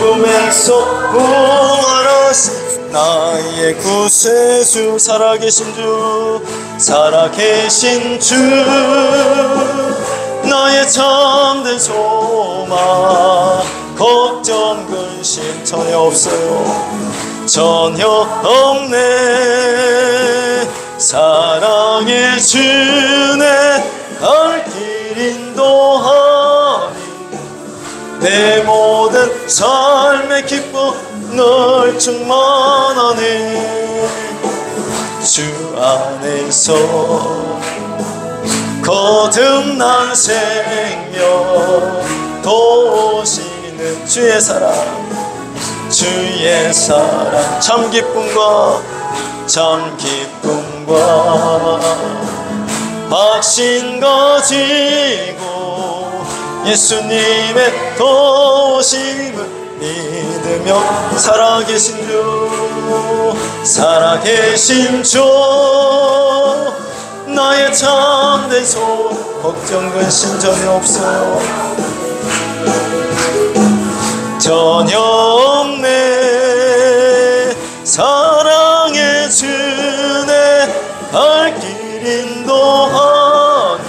죽음에서 부활하신 나의 구세주, 살아계신 주, 살아계신 주, 나의 참된 소망, 걱정 근심 전혀 없어요. 전혀 없네. 사랑의 주네 갈 길 인도하니 내 모든 삶의 기쁨 널 충만하네. 주 안에서 거듭난 생명 도우시는 주의 사랑, 주의 사랑, 참 기쁨과 확신 가지고 예수님의 도우심을 믿으며 살아계신 주, 살아계신 주, 나의 참된 소망, 걱정 근심 전혀 없어요. 전혀 없네. 사랑의 주네 갈 길 인도하니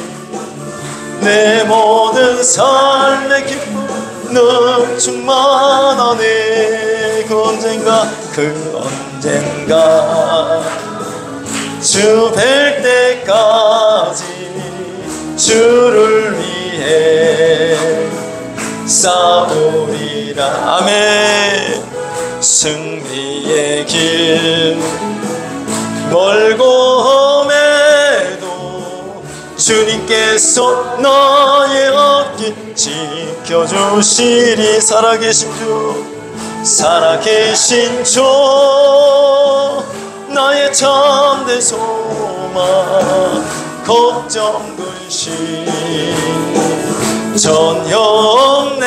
내 모든 삶의 기쁨 늘 충만하네. 그 언젠가 주 뵐 때까지 주를 위해 싸우리라. 아멘. 승리의 길 멀고 험해도 주님께서 나의 앞길 지켜주시리. 살아계신 주, 살아계신 주, 나의 참된 소망, 걱정 근심 전혀 없네.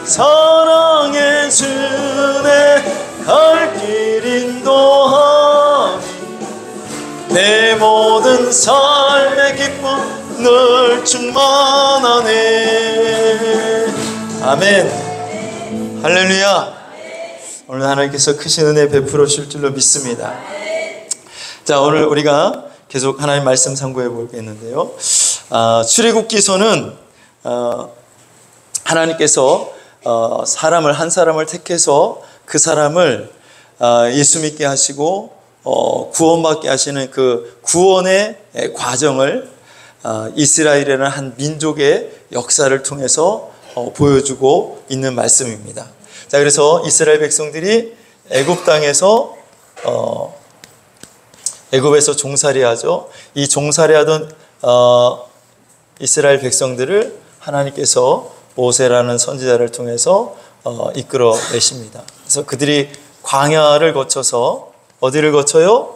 사랑의 주네 갈 길 인도하니 내 모든 삶의 기쁨 늘 충만하네. 아멘. 할렐루야. 오늘 하나님께서 크신 은혜 베풀어 주실 줄로 믿습니다. 자, 오늘 우리가 계속 하나님 말씀 상고해 보겠는데요. 출애굽기서는 하나님께서 사람을, 한 사람을 택해서 그 사람을 예수 믿게 하시고 구원받게 하시는 그 구원의 과정을 이스라엘이라는 한 민족의 역사를 통해서 보여주고 있는 말씀입니다. 자, 그래서 이스라엘 백성들이 애굽 땅에서 애굽에서 종살이하죠. 이 종살이하던 이스라엘 백성들을 하나님께서 모세라는 선지자를 통해서 이끌어 내십니다. 그래서 그들이 광야를 거쳐서 어디를 거쳐요?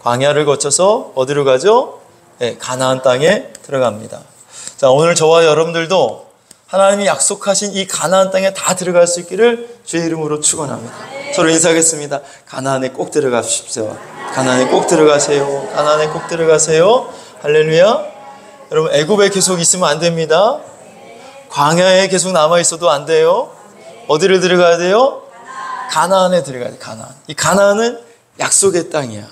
광야를 거쳐서 어디로 가죠? 네, 가나안 땅에 들어갑니다. 자, 오늘 저와 여러분들도 하나님이 약속하신 이 가나안 땅에 다 들어갈 수 있기를 주의 이름으로 축원합니다. 서로 인사하겠습니다. 가나안에 꼭 들어가십시오. 가나안에 꼭 들어가세요. 가나안에 꼭 들어가세요. 할렐루야. 여러분, 애굽에 계속 있으면 안 됩니다. 광야에 계속 남아 있어도 안 돼요. 어디를 들어가야 돼요? 가나안에 들어가야 돼요. 가나안. 이 가나안은 약속의 땅이야.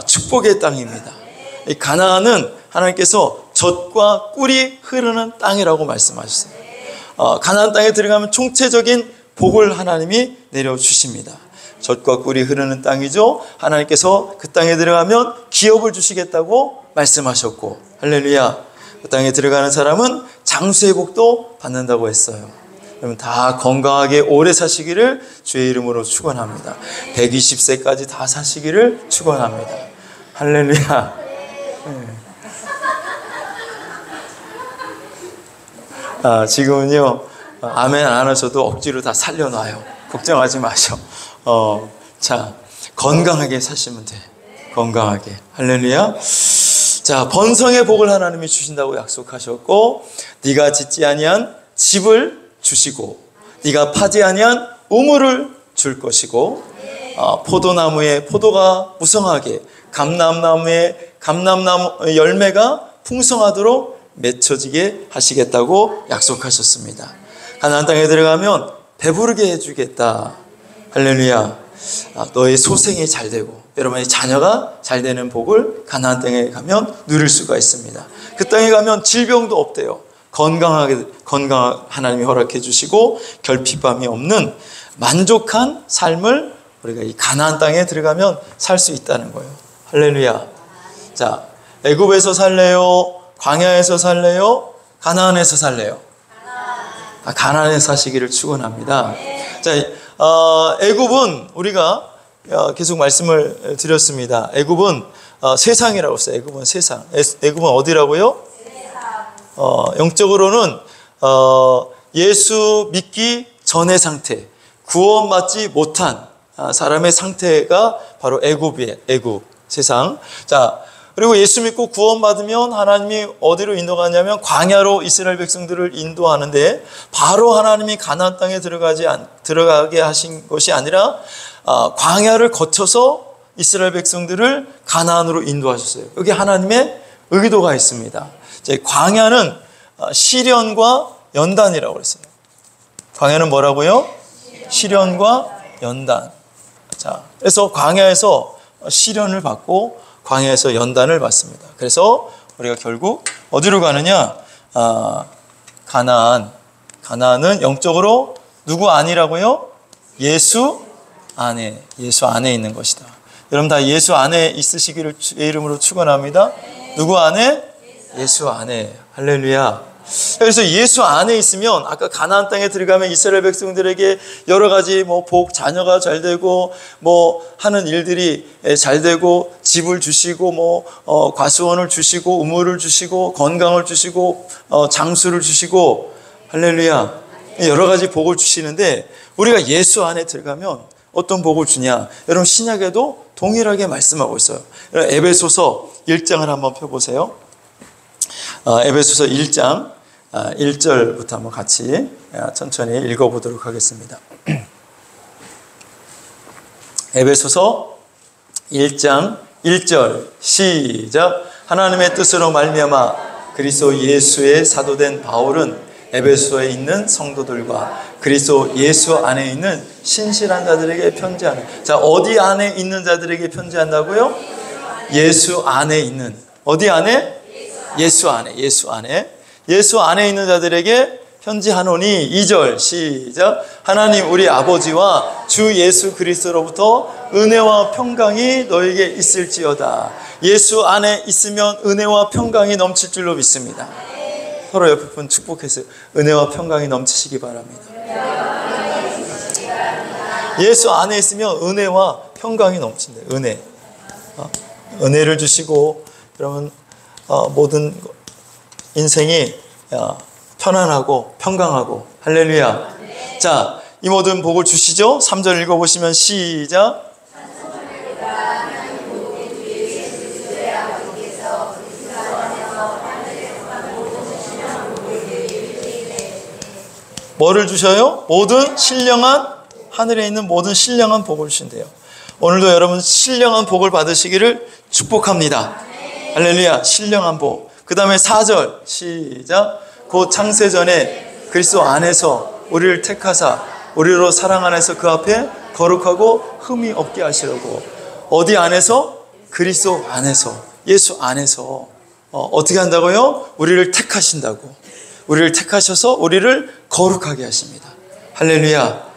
축복의 땅입니다. 이 가나안은 하나님께서 젖과 꿀이 흐르는 땅이라고 말씀하셨어요. 가나안 땅에 들어가면 총체적인 복을 하나님이 내려주십니다. 젖과 꿀이 흐르는 땅이죠. 하나님께서 그 땅에 들어가면 기업을 주시겠다고 말씀하셨고, 할렐루야. 그 땅에 들어가는 사람은 장수의 복도 받는다고 했어요. 여러분, 다 건강하게 오래 사시기를 주의 이름으로 축원합니다. 120세까지 다 사시기를 축원합니다. 할렐루야. 지금은요, 아멘 안 하셔도 억지로 다 살려놔요. 걱정하지 마셔. 자, 건강하게 사시면 돼. 건강하게. 할렐루야. 자, 번성의 복을 하나님이 주신다고 약속하셨고, 네가 짓지 아니한 집을 주시고, 네가 파지 아니한 우물을 줄 것이고, 포도나무에 포도가 무성하게, 감람나무에 감람나무 열매가 풍성하도록 맺혀지게 하시겠다고 약속하셨습니다. 가나안 땅에 들어가면 배부르게 해주겠다. 할렐루야. 너의 소생이 잘 되고 여러분의 자녀가 잘 되는 복을 가나안 땅에 가면 누릴 수가 있습니다. 그 땅에 가면 질병도 없대요. 건강 하나님이 허락해 주시고 결핍함이 없는 만족한 삶을 우리가 이 가나안 땅에 들어가면 살 수 있다는 거예요. 할렐루야. 자, 애굽에서 살래요? 광야에서 살래요? 가나안에서 살래요? 가나안에서 사시기를 축원합니다. 자, 애굽은 우리가 계속 말씀을 드렸습니다. 애굽은 세상이라고 했어요. 애굽은 세상. 애굽은 어디라고요? 영적으로는 예수 믿기 전의 상태, 구원받지 못한 사람의 상태가 바로 애굽이에요. 애굽 세상. 자, 그리고 예수 믿고 구원받으면 하나님이 어디로 인도가냐면 광야로 이스라엘 백성들을 인도하는데, 바로 하나님이 가나안 땅에 들어가게 하신 것이 아니라 광야를 거쳐서 이스라엘 백성들을 가나안으로 인도하셨어요. 여기 하나님의 의도가 있습니다. 광야는 시련과 연단이라고 그랬어요. 광야는 뭐라고요? 시련과 연단. 자, 그래서 광야에서 시련을 받고 광야에서 연단을 받습니다. 그래서 우리가 결국 어디로 가느냐? 가나안은 영적으로 누구 안이라고요? 예수 안에 있는 것이다. 여러분 다 예수 안에 있으시기를 주의 이름으로 축원합니다. 누구 안에? 예수 안에. 할렐루야. 그래서 예수 안에 있으면, 아까 가나안 땅에 들어가면 이스라엘 백성들에게 여러 가지 복, 자녀가 잘 되고 하는 일들이 잘 되고, 집을 주시고 과수원을 주시고 우물을 주시고 건강을 주시고 장수를 주시고, 할렐루야, 여러 가지 복을 주시는데, 우리가 예수 안에 들어가면 어떤 복을 주냐? 여러분 신약에도 동일하게 말씀하고 있어요. 에베소서 1장을 한번 펴보세요. 에베소서 1장 1절부터 한번 같이 천천히 읽어보도록 하겠습니다. 에베소서 1장 1절 시작. 하나님의 뜻으로 말미암아 그리스도 예수의 사도된 바울은 에베소에 있는 성도들과 그리스도 예수 안에 있는 신실한 자들에게 편지하는. 자, 어디 안에 있는 자들에게 편지한다고요? 예수 안에 있는. 어디 안에? 예수 안에. 예수 안에 있는 자들에게 편지하노니 2절 시작. 하나님 우리 아버지와 주 예수 그리스도로부터 은혜와 평강이 너에게 있을지어다. 예수 안에 있으면 은혜와 평강이 넘칠 줄로 믿습니다. 서로 옆에 분 축복했어요. 은혜와 평강이 넘치시기 바랍니다. 예수 안에 있으면 은혜와 평강이 넘친대요. 은혜를 주시고, 여러분 모든 인생이 편안하고 평강하고. 할렐루야. 자, 이 모든 복을 주시죠. 3절 읽어보시면 시작. 뭐를 주셔요? 모든 신령한, 하늘에 있는 모든 신령한 복을 주신대요. 오늘도 여러분 신령한 복을 받으시기를 축복합니다. 할렐루야. 신령한 복. 그 다음에 4절 시작. 곧 창세전에 그리스도 안에서 우리를 택하사 우리로 사랑 안에서 그 앞에 거룩하고 흠이 없게 하시려고. 어디 안에서? 그리스도 안에서, 예수 안에서 어떻게 한다고요? 우리를 택하신다고. 우리를 택하셔서 우리를 거룩하게 하십니다. 할렐루야.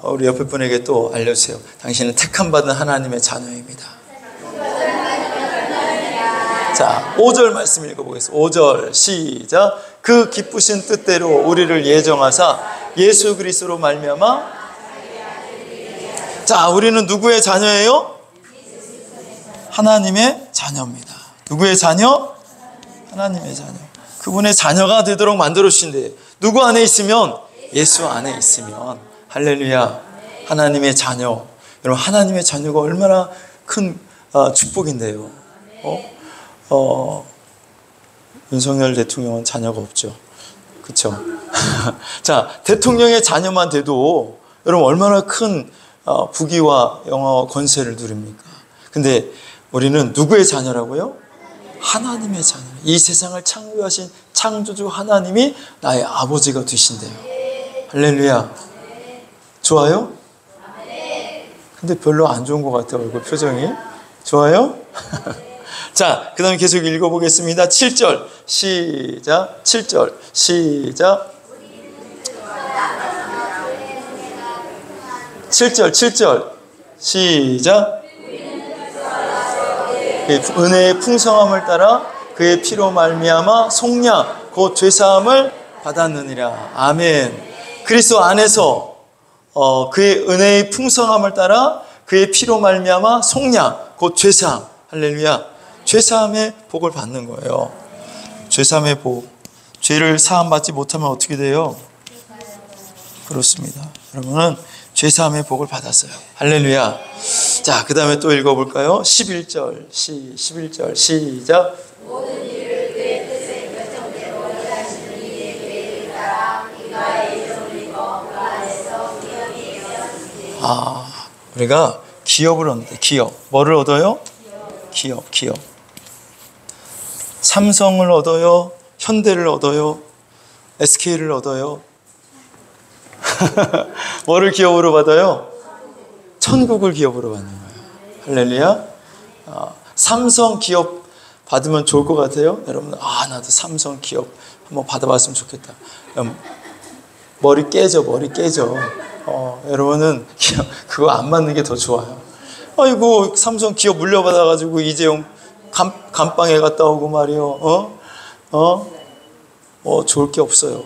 우리 옆에 분에게 또 알려주세요. 당신은 택함받은 하나님의 자녀입니다. 자, 5절 말씀 읽어보겠습니다. 5절 시작. 그 기쁘신 뜻대로 우리를 예정하사 예수 그리스도로 말미암아. 자, 우리는 누구의 자녀예요? 하나님의 자녀입니다. 누구의 자녀? 하나님의 자녀. 그분의 자녀가 되도록 만들어 주신대요. 누구 안에 있으면? 예수 안에 있으면. 할렐루야. 하나님의 자녀. 여러분 하나님의 자녀가 얼마나 큰 축복인데요. 윤석열 대통령은 자녀가 없죠. 그렇죠? 자, 대통령의 자녀만 돼도 여러분 얼마나 큰 부귀와 영화와 권세를 누립니까? 근데 우리는 누구의 자녀라고요? 하나님의 자녀. 이 세상을 창조하신 창조주 하나님이 나의 아버지가 되신대요. 할렐루야. 좋아요? 근데 별로 안 좋은 것 같아요. 얼굴 표정이. 좋아요? 자, 그 다음에 계속 읽어보겠습니다. 7절 시작. 7절 시작. 7절 시작. 은혜의 풍성함을 따라 그의 피로 말미암아 속량 곧 죄사함을 받았느니라. 아멘. 그리스도 안에서 그의 은혜의 풍성함을 따라 그의 피로 말미암아 속량 곧 죄사함. 할렐루야. 죄사함의 복을 받는 거예요. 죄사함의 복. 죄를 사함받지 못하면 어떻게 돼요? 그렇습니다. 여러분은 죄사함의 복을 받았어요. 할렐루야. 자, 그 다음에 또 읽어볼까요? 11절 시작. 모든 일을 그의 뜻에 결정되고 원하시는 이의 계획을 따라 이가의 일을 이루어 그 안에서 기업이 되었으니. 우리가 기업을 얻는다. 기업. 뭐를 얻어요? 기업. 삼성을 얻어요? 현대를 얻어요? SK를 얻어요? 뭐를 기업으로 받아요? 천국을 기업으로 받는 거예요. 할렐루야. 삼성 기업 받으면 좋을 것 같아요. 여러분, 나도 삼성 기업 한번 받아봤으면 좋겠다. 머리 깨져. 여러분은 그거 안 맞는 게 더 좋아요. 아이고, 삼성 기업 물려받아가지고 이재용 감방에 갔다 오고 말이요. 좋을 게 없어요.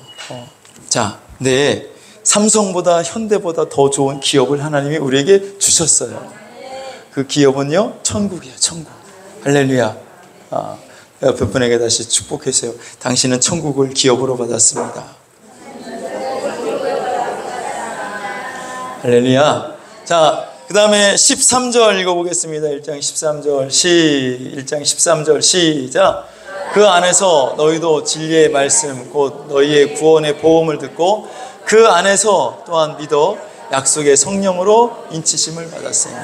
자, 네. 삼성보다 현대보다 더 좋은 기업을 하나님이 우리에게 주셨어요. 그 기업은요, 천국이에요. 천국. 할렐루야. 옆에 분에게 다시 축복하세요. 당신은 천국을 기업으로 받았습니다. 할렐루야. 자, 그 다음에 13절 읽어보겠습니다. 1장 13절 시작. 그 안에서 너희도 진리의 말씀 곧 너희의 구원의 보험을 듣고 그 안에서 또한 믿어 약속의 성령으로 인치심을 받았으니.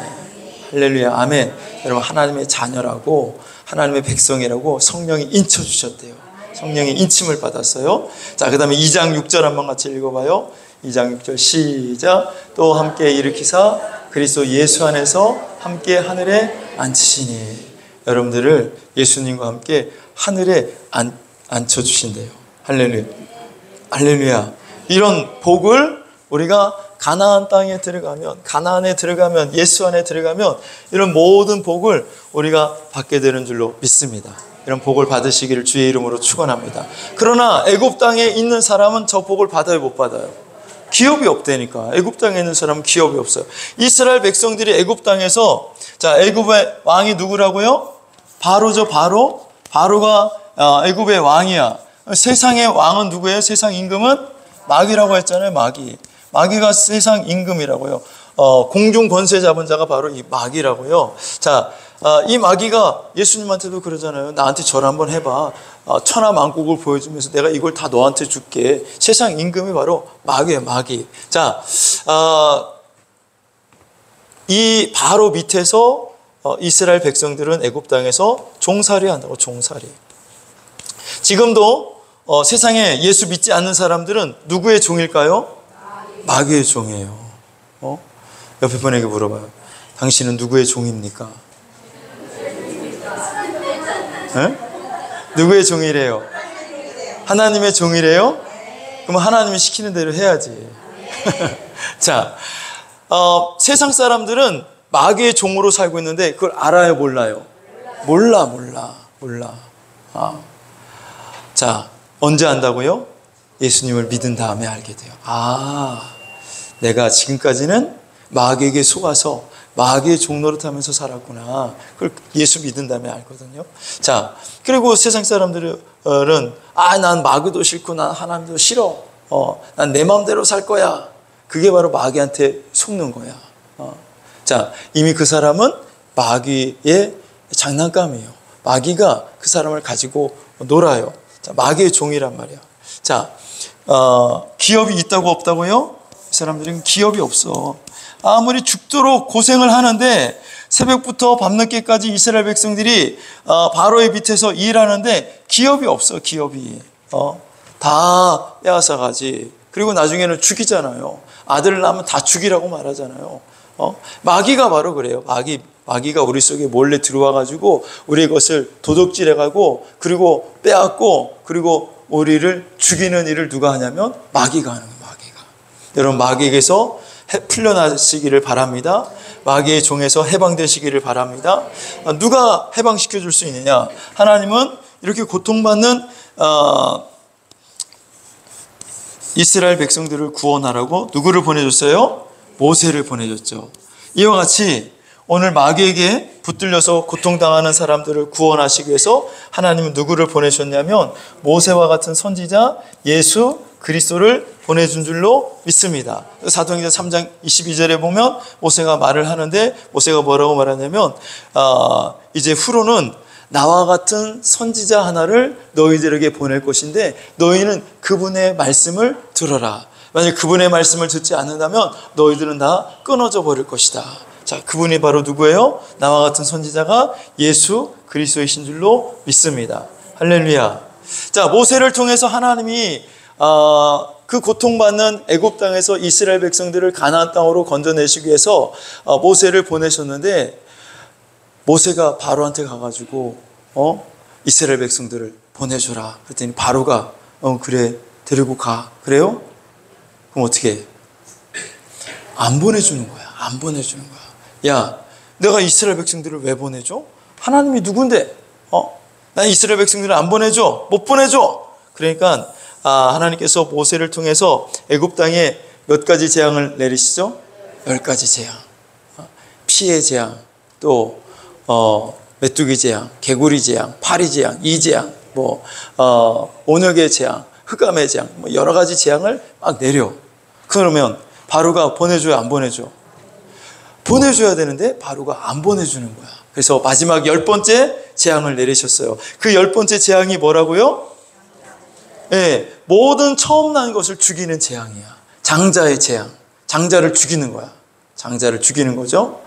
할렐루야. 아멘. 여러분, 하나님의 자녀라고 하나님의 백성이라고 성령이 인쳐주셨대요. 성령이 인침을 받았어요. 자, 그 다음에 2장 6절 한번 같이 읽어봐요. 2장 6절 시작. 또 함께 일으키사 그리스도 예수 안에서 함께 하늘에 앉히시니. 여러분들을 예수님과 함께 하늘에 앉혀주신대요. 할렐루야. 할렐루야. 이런 복을 우리가 가나안 땅에 들어가면, 가나안에 들어가면, 예수 안에 들어가면 이런 모든 복을 우리가 받게 되는 줄로 믿습니다. 이런 복을 받으시기를 주의 이름으로 축원합니다. 그러나 애굽 땅에 있는 사람은 저 복을 받아요, 못 받아요? 기업이 없다니까. 애굽 땅에 있는 사람은 기업이 없어요. 이스라엘 백성들이 애굽 땅에서, 자, 애굽의 왕이 누구라고요? 바로죠. 바로가 애굽의 왕이야. 세상의 왕은 누구예요? 세상 임금은 마귀라고 했잖아요. 마귀가 세상 임금이라고요. 공중 권세 잡은 자가 바로 이 마귀라고요. 자, 이 마귀가 예수님한테도 그러잖아요. 나한테 절 한번 해봐. 천하만국을 보여주면서 내가 이걸 다 너한테 줄게. 세상 임금이 바로 마귀예요. 마귀. 자, 이 바로 밑에서 이스라엘 백성들은 애굽 땅에서 종살이 한다고. 종살이. 지금도 세상에 예수 믿지 않는 사람들은 누구의 종일까요? 마귀의 종이에요. 옆에 분에게 물어봐요. 당신은 누구의 종입니까? 네? 누구의 종이래요? 하나님의 종이래요? 그럼 하나님이 시키는 대로 해야지. 자, 세상 사람들은 마귀의 종으로 살고 있는데 그걸 알아요, 몰라요? 몰라. 자, 언제 안다고요? 예수님을 믿은 다음에 알게 돼요. 내가 지금까지는 마귀에게 속아서 마귀의 종노릇 하면서 살았구나. 그걸 예수 믿은 다음에 알거든요. 자, 그리고 세상 사람들은 난 마귀도 싫고 난 하나님도 싫어. 난 내 마음대로 살 거야. 그게 바로 마귀한테 속는 거야. 자, 이미 그 사람은 마귀의 장난감이에요. 마귀가 그 사람을 가지고 놀아요. 자, 마귀의 종이란 말이야. 자, 기업이 있다고 없다고요? 이 사람들은 기업이 없어. 아무리 죽도록 고생을 하는데 새벽부터 밤늦게까지 이스라엘 백성들이 바로의 밑에서 일하는데 기업이 없어. 기업이 다 빼앗아가지. 그리고 나중에는 죽이잖아요. 아들을 낳으면 다 죽이라고 말하잖아요. 마귀가 바로 그래요. 마귀가 우리 속에 몰래 들어와가지고 우리 것을 도둑질해가고 그리고 빼앗고 그리고 우리를 죽이는 일을 누가 하냐면 마귀가 하는 거예요. 마귀가. 여러분, 마귀에게서 풀려나시기를 바랍니다. 마귀의 종에서 해방되시기를 바랍니다. 누가 해방시켜 줄 수 있느냐? 하나님은 이렇게 고통받는 이스라엘 백성들을 구원하라고 누구를 보내줬어요? 모세를 보내줬죠. 이와 같이 오늘 마귀에게 붙들려서 고통당하는 사람들을 구원하시기 위해서 하나님은 누구를 보내셨냐면 모세와 같은 선지자 예수 그리스도를 보내준 줄로 믿습니다. 사도행전 3장 22절에 보면 모세가 말을 하는데 모세가 뭐라고 말하냐면 이제 후로는 나와 같은 선지자 하나를 너희들에게 보낼 것인데 너희는 그분의 말씀을 들어라. 만약 그분의 말씀을 듣지 않는다면 너희들은 다 끊어져 버릴 것이다. 자, 그분이 바로 누구예요? 나와 같은 선지자가 예수 그리스도이신 줄로 믿습니다. 할렐루야. 자, 모세를 통해서 하나님이 그 고통받는 애굽 땅에서 이스라엘 백성들을 가나안 땅으로 건져내시기 위해서 모세를 보내셨는데 모세가 바로한테 가가지고 이스라엘 백성들을 보내줘라. 그랬더니 바로가 그래 데리고 가. 그래요? 그럼 어떻게 해? 안 보내주는 거야. 안 보내주는 거야. 야, 내가 이스라엘 백성들을 왜 보내줘? 하나님이 누군데? 난 이스라엘 백성들을 안 보내줘. 못 보내줘. 그러니까 하나님께서 모세를 통해서 애굽 땅에 몇 가지 재앙을 내리시죠? 10가지 재앙. 피해 재앙, 또 메뚜기 재앙, 개구리 재앙, 파리 재앙, 이 재앙, 온역의 재앙, 흑암의 재앙, 여러 가지 재앙을 막 내려. 그러면 바로가 보내줘야 안 보내줘? 보내줘야 되는데 바로가 안 보내주는 거야. 그래서 마지막 10번째 재앙을 내리셨어요. 그 10번째 재앙이 뭐라고요? 네, 모든 처음 난 것을 죽이는 재앙이야. 장자의 재앙. 장자를 죽이는 거야. 장자를 죽이는 거죠.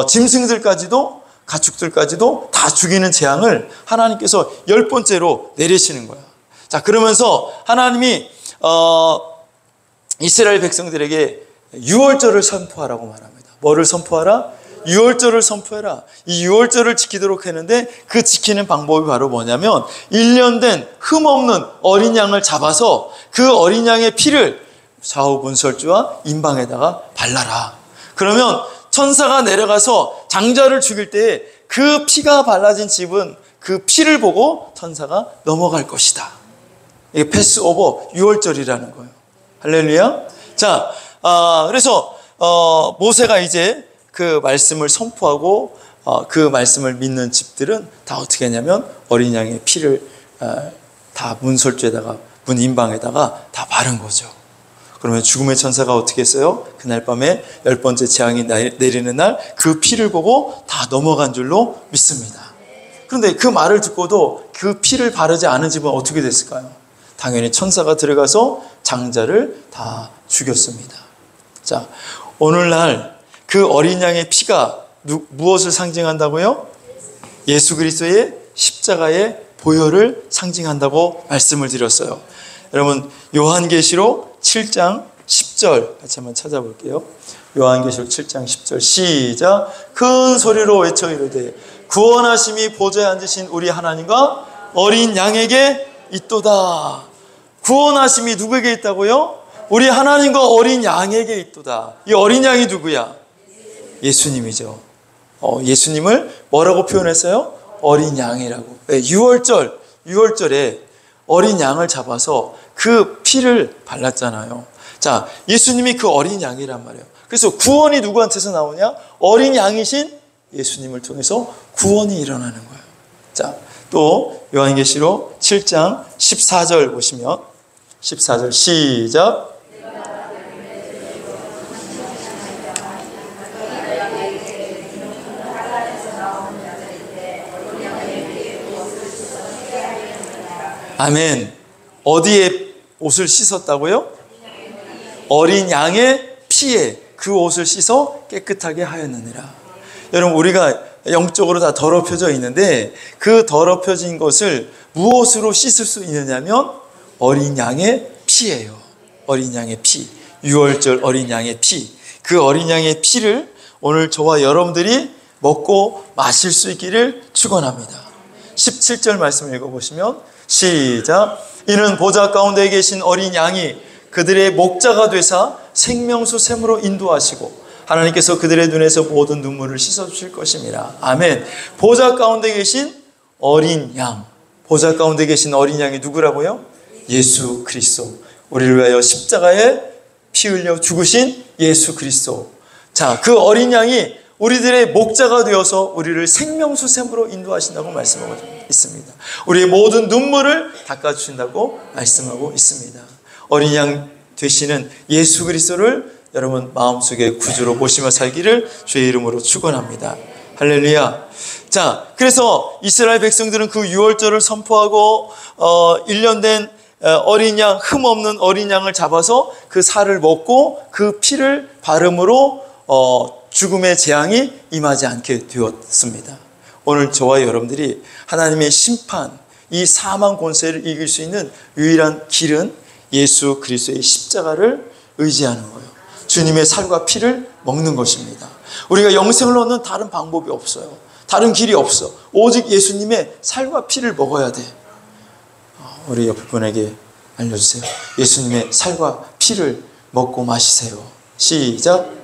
짐승들까지도 가축들까지도 다 죽이는 재앙을 하나님께서 10번째로 내리시는 거야. 자, 그러면서 하나님이 이스라엘 백성들에게 유월절을 선포하라고 말합니다. 뭐를 선포하라? 유월절을 선포해라. 이 유월절을 지키도록 했는데 그 지키는 방법이 바로 뭐냐면 1년 된 흠없는 어린 양을 잡아서 그 어린 양의 피를 좌우 문설주와 임방에다가 발라라. 그러면 천사가 내려가서 장자를 죽일 때에 그 피가 발라진 집은 그 피를 보고 천사가 넘어갈 것이다. 이게 패스오버 유월절이라는 거예요. 할렐루야. 자, 그래서 모세가 이제 그 말씀을 선포하고 그 말씀을 믿는 집들은 다 어떻게 했냐면 어린 양의 피를 다 문설주에다가 문 임방에다가 다 바른 거죠. 그러면 죽음의 천사가 어떻게 했어요? 그날 밤에 10번째 재앙이 내리는 날 그 피를 보고 다 넘어간 줄로 믿습니다. 그런데 그 말을 듣고도 그 피를 바르지 않은 집은 어떻게 됐을까요? 당연히 천사가 들어가서 장자를 다 죽였습니다. 자, 오늘날 그 어린 양의 피가 무엇을 상징한다고요? 예수 그리스도의 십자가의 보혈을 상징한다고 말씀을 드렸어요. 여러분, 요한계시록 7장 10절 같이 한번 찾아볼게요. 요한계시록 7장 10절 시작. 큰 소리로 외쳐 이르되 구원하심이 보좌에 앉으신 우리 하나님과 어린 양에게 있도다. 구원하심이 누구에게 있다고요? 우리 하나님과 어린 양에게 있도다. 이 어린 양이 누구야? 예수님이죠. 예수님을 뭐라고 표현했어요? 어린 양이라고. 네, 유월절에 어린 양을 잡아서 그 피를 발랐잖아요. 자, 예수님이 그 어린 양이란 말이에요. 그래서 구원이 누구한테서 나오냐? 어린 양이신 예수님을 통해서 구원이 일어나는 거예요. 자, 또 요한계시록 7장 14절 보시면 14절 시작. 아멘. 어디에 옷을 씻었다고요? 어린 양의 피에 그 옷을 씻어 깨끗하게 하였느니라. 여러분, 우리가 영적으로 다 더럽혀져 있는데 그 더럽혀진 것을 무엇으로 씻을 수 있느냐면 어린 양의 피예요. 어린 양의 피, 유월절 어린 양의 피. 그 어린 양의 피를 오늘 저와 여러분들이 먹고 마실 수 있기를 축원합니다. 17절 말씀 읽어보시면 시작. 이는 보좌 가운데 계신 어린 양이 그들의 목자가 되사 생명수 샘으로 인도하시고 하나님께서 그들의 눈에서 모든 눈물을 씻어주실 것입니다. 아멘. 보좌 가운데 계신 어린 양. 보좌 가운데 계신 어린 양이 누구라고요? 예수 그리스도. 우리를 위하여 십자가에 피 흘려 죽으신 예수 그리스도. 자, 그 어린 양이 우리들의 목자가 되어서 우리를 생명수 샘으로 인도하신다고 말씀하고 있습니다. 우리의 모든 눈물을 닦아주신다고 말씀하고 있습니다. 어린 양 되시는 예수 그리스도를 여러분 마음속에 구주로 모시며 살기를 주의 이름으로 축원합니다. 할렐루야. 자, 그래서 이스라엘 백성들은 그 유월절을 선포하고 1년 된 어린 양, 흠 없는 어린 양을 잡아서 그 살을 먹고 그 피를 바름으로 죽음의 재앙이 임하지 않게 되었습니다. 오늘 저와 여러분들이 하나님의 심판, 이 사망 권세를 이길 수 있는 유일한 길은 예수 그리스도의 십자가를 의지하는 거예요. 주님의 살과 피를 먹는 것입니다. 우리가 영생을 얻는 다른 방법이 없어요. 다른 길이 없어. 오직 예수님의 살과 피를 먹어야 돼. 우리 옆에 분에게 알려주세요. 예수님의 살과 피를 먹고 마시세요. 시작.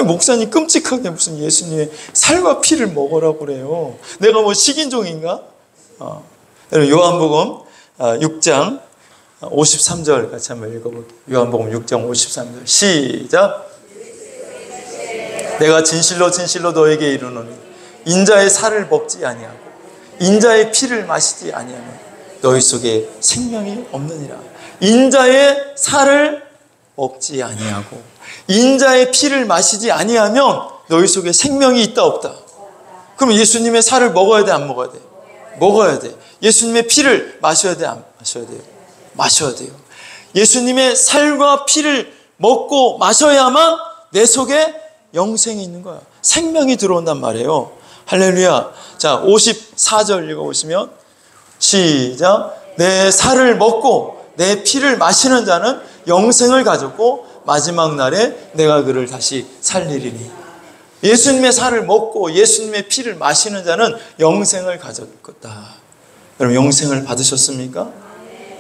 목사님 끔찍하게 무슨 예수님의 살과 피를 먹으라고 그래요. 내가 뭐 식인종인가? 여러분 요한복음 6장 53절 같이 한번 읽어볼게요. 요한복음 6장 53절 시작. 내가 진실로 진실로 너에게 이르노니 인자의 살을 먹지 아니하고 인자의 피를 마시지 아니하면 너희 속에 생명이 없느니라. 인자의 살을 먹지 아니하고 인자의 피를 마시지 아니하면 너희 속에 생명이 있다 없다? 그럼 예수님의 살을 먹어야 돼 안 먹어야 돼? 먹어야 돼. 예수님의 피를 마셔야 돼 안 마셔야 돼요? 마셔야 돼요. 예수님의 살과 피를 먹고 마셔야만 내 속에 영생이 있는 거야. 생명이 들어온단 말이에요. 할렐루야. 자, 54절 읽어보시면 시작. 내 살을 먹고 내 피를 마시는 자는 영생을 가졌고 마지막 날에 내가 그를 다시 살리리니. 예수님의 살을 먹고 예수님의 피를 마시는 자는 영생을 가졌다. 여러분 영생을 받으셨습니까?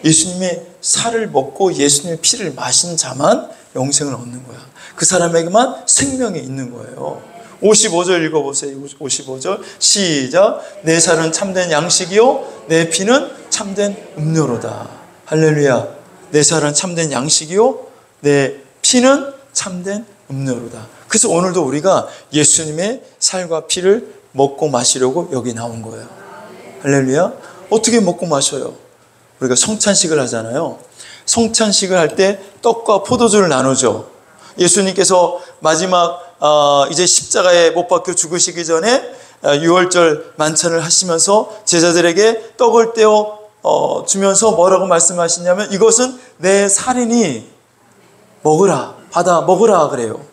예수님의 살을 먹고 예수님의 피를 마신 자만 영생을 얻는 거야. 그 사람에게만 생명이 있는 거예요. 55절 읽어보세요. 55절 시작. 내 살은 참된 양식이요 내 피는 참된 음료로다. 할렐루야. 내 살은 참된 양식이요 내 피는 참된 음료로다. 그래서 오늘도 우리가 예수님의 살과 피를 먹고 마시려고 여기 나온 거예요. 할렐루야. 어떻게 먹고 마셔요? 우리가 성찬식을 하잖아요. 성찬식을 할 때 떡과 포도주를 나누죠. 예수님께서 마지막 이제 십자가에 못 박혀 죽으시기 전에 유월절 만찬을 하시면서 제자들에게 떡을 떼어 주면서 뭐라고 말씀하시냐면 이것은 내 살이니 먹으라, 받아 먹으라 그래요.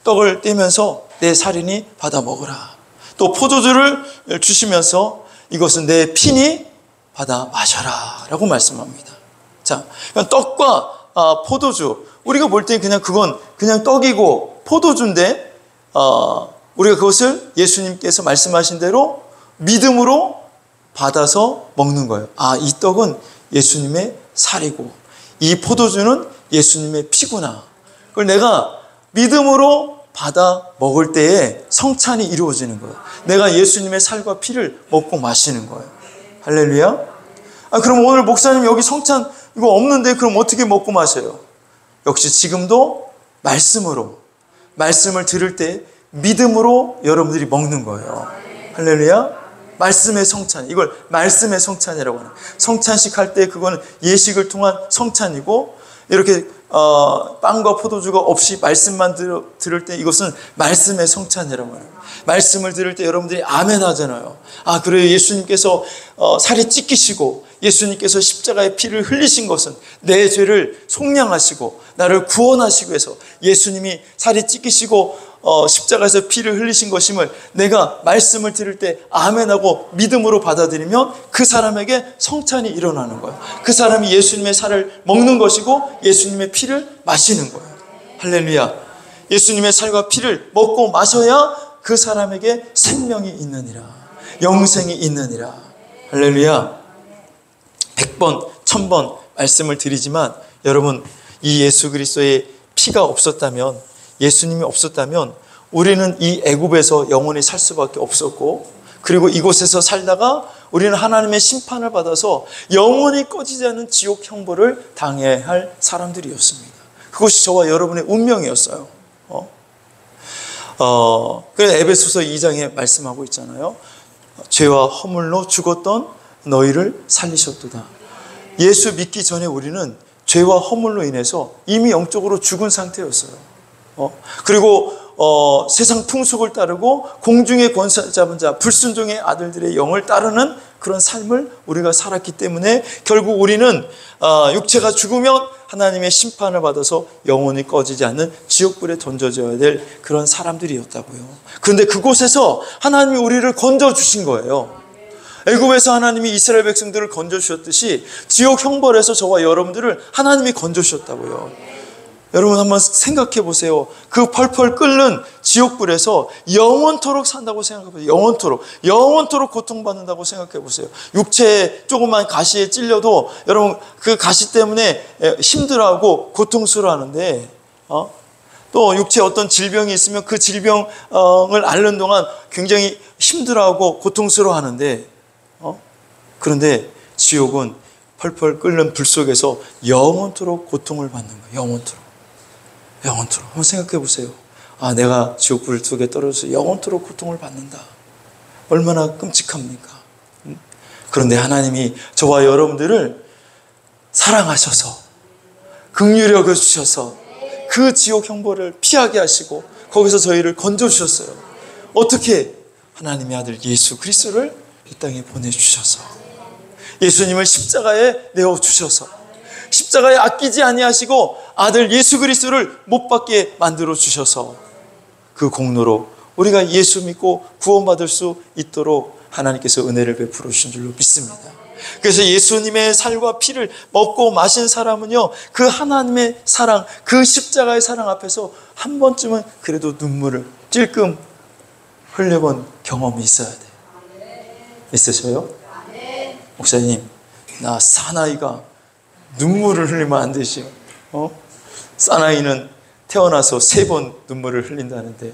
떡을 떼면서 내 살이니 받아 먹으라. 또 포도주를 주시면서 이것은 내 피니 받아 마셔라 라고 말씀합니다. 자, 떡과 포도주, 우리가 볼 때 그건 그냥 떡이고 포도주인데 우리가 그것을 예수님께서 말씀하신 대로 믿음으로 받아서 먹는 거예요. 이 떡은 예수님의 살이고 이 포도주는 예수님의 피구나. 그걸 내가 믿음으로 받아 먹을 때에 성찬이 이루어지는 거예요. 내가 예수님의 살과 피를 먹고 마시는 거예요. 할렐루야. 그럼 오늘 목사님 여기 성찬 이거 없는데 그럼 어떻게 먹고 마셔요? 역시 지금도 말씀을 들을 때 믿음으로 여러분들이 먹는 거예요. 할렐루야. 말씀의 성찬, 이걸 말씀의 성찬이라고 하는. 성찬식 할 때 그거는 예식을 통한 성찬이고 이렇게 빵과 포도주가 없이 말씀만 들을 때 이것은 말씀의 성찬이라고 해요. 말씀을 들을 때 여러분들이 아멘 하잖아요. 그래요. 예수님께서 살이 찢기시고 예수님께서 십자가의 피를 흘리신 것은 내 죄를 속량하시고 나를 구원하시기 위해서 예수님이 살이 찢기시고 십자가에서 피를 흘리신 것임을 내가 말씀을 들을 때 아멘하고 믿음으로 받아들이면 그 사람에게 성찬이 일어나는 거예요. 그 사람이 예수님의 살을 먹는 것이고 예수님의 피를 마시는 거예요. 할렐루야. 예수님의 살과 피를 먹고 마셔야 그 사람에게 생명이 있느니라, 영생이 있느니라. 할렐루야. 100번 1000번 말씀을 드리지만 여러분, 이 예수 그리스도의 피가 없었다면, 예수님이 없었다면 우리는 이 애굽에서 영원히 살 수밖에 없었고, 그리고 이곳에서 살다가 우리는 하나님의 심판을 받아서 영원히 꺼지지 않는 지옥 형벌을 당해야 할 사람들이었습니다. 그것이 저와 여러분의 운명이었어요. 그래서 에베소서 2장에 말씀하고 있잖아요. 죄와 허물로 죽었던 너희를 살리셨도다. 예수 믿기 전에 우리는 죄와 허물로 인해서 이미 영적으로 죽은 상태였어요. 그리고 세상 풍속을 따르고 공중의 권세 잡은 자, 불순종의 아들들의 영을 따르는 그런 삶을 우리가 살았기 때문에 결국 우리는 육체가 죽으면 하나님의 심판을 받아서 영원히 꺼지지 않는 지옥불에 던져져야 될 그런 사람들이었다고요. 그런데 그곳에서 하나님이 우리를 건져주신 거예요. 애굽에서 하나님이 이스라엘 백성들을 건져주셨듯이 지옥 형벌에서 저와 여러분들을 하나님이 건져주셨다고요. 여러분 한번 생각해 보세요. 그 펄펄 끓는 지옥불에서 영원토록 산다고 생각해 보세요. 영원토록 고통받는다고 생각해 보세요. 육체에 조그만 가시에 찔려도 여러분 그 가시 때문에 힘들어하고 고통스러워하는데, 또 육체에 어떤 질병이 있으면 그 질병을 앓는 동안 굉장히 힘들어하고 고통스러워하는데, 그런데 지옥은 펄펄 끓는 불 속에서 영원토록 고통을 받는 거예요. 영원토록. 한번 생각해 보세요. 내가 지옥불 속에 떨어져서 영원토록 고통을 받는다. 얼마나 끔찍합니까? 그런데 하나님이 저와 여러분들을 사랑하셔서 긍휼히 여겨 주셔서 그 지옥 형벌을 피하게 하시고 거기서 저희를 건져주셨어요. 어떻게? 하나님의 아들 예수 그리스도를 이 땅에 보내주셔서, 예수님을 십자가에 내어주셔서, 십자가에 아끼지 아니하시고 아들 예수 그리스도를 못 박게 만들어 주셔서 그 공로로 우리가 예수 믿고 구원받을 수 있도록 하나님께서 은혜를 베풀어 주신 줄로 믿습니다. 그래서 예수님의 살과 피를 먹고 마신 사람은요, 그 하나님의 사랑, 그 십자가의 사랑 앞에서 한 번쯤은 그래도 눈물을 찔끔 흘려본 경험이 있어야 돼요. 있으셔요? 목사님, 나 사나이가 눈물을 흘리면 안 되시오. 사나이는 태어나서 3번 눈물을 흘린다는데,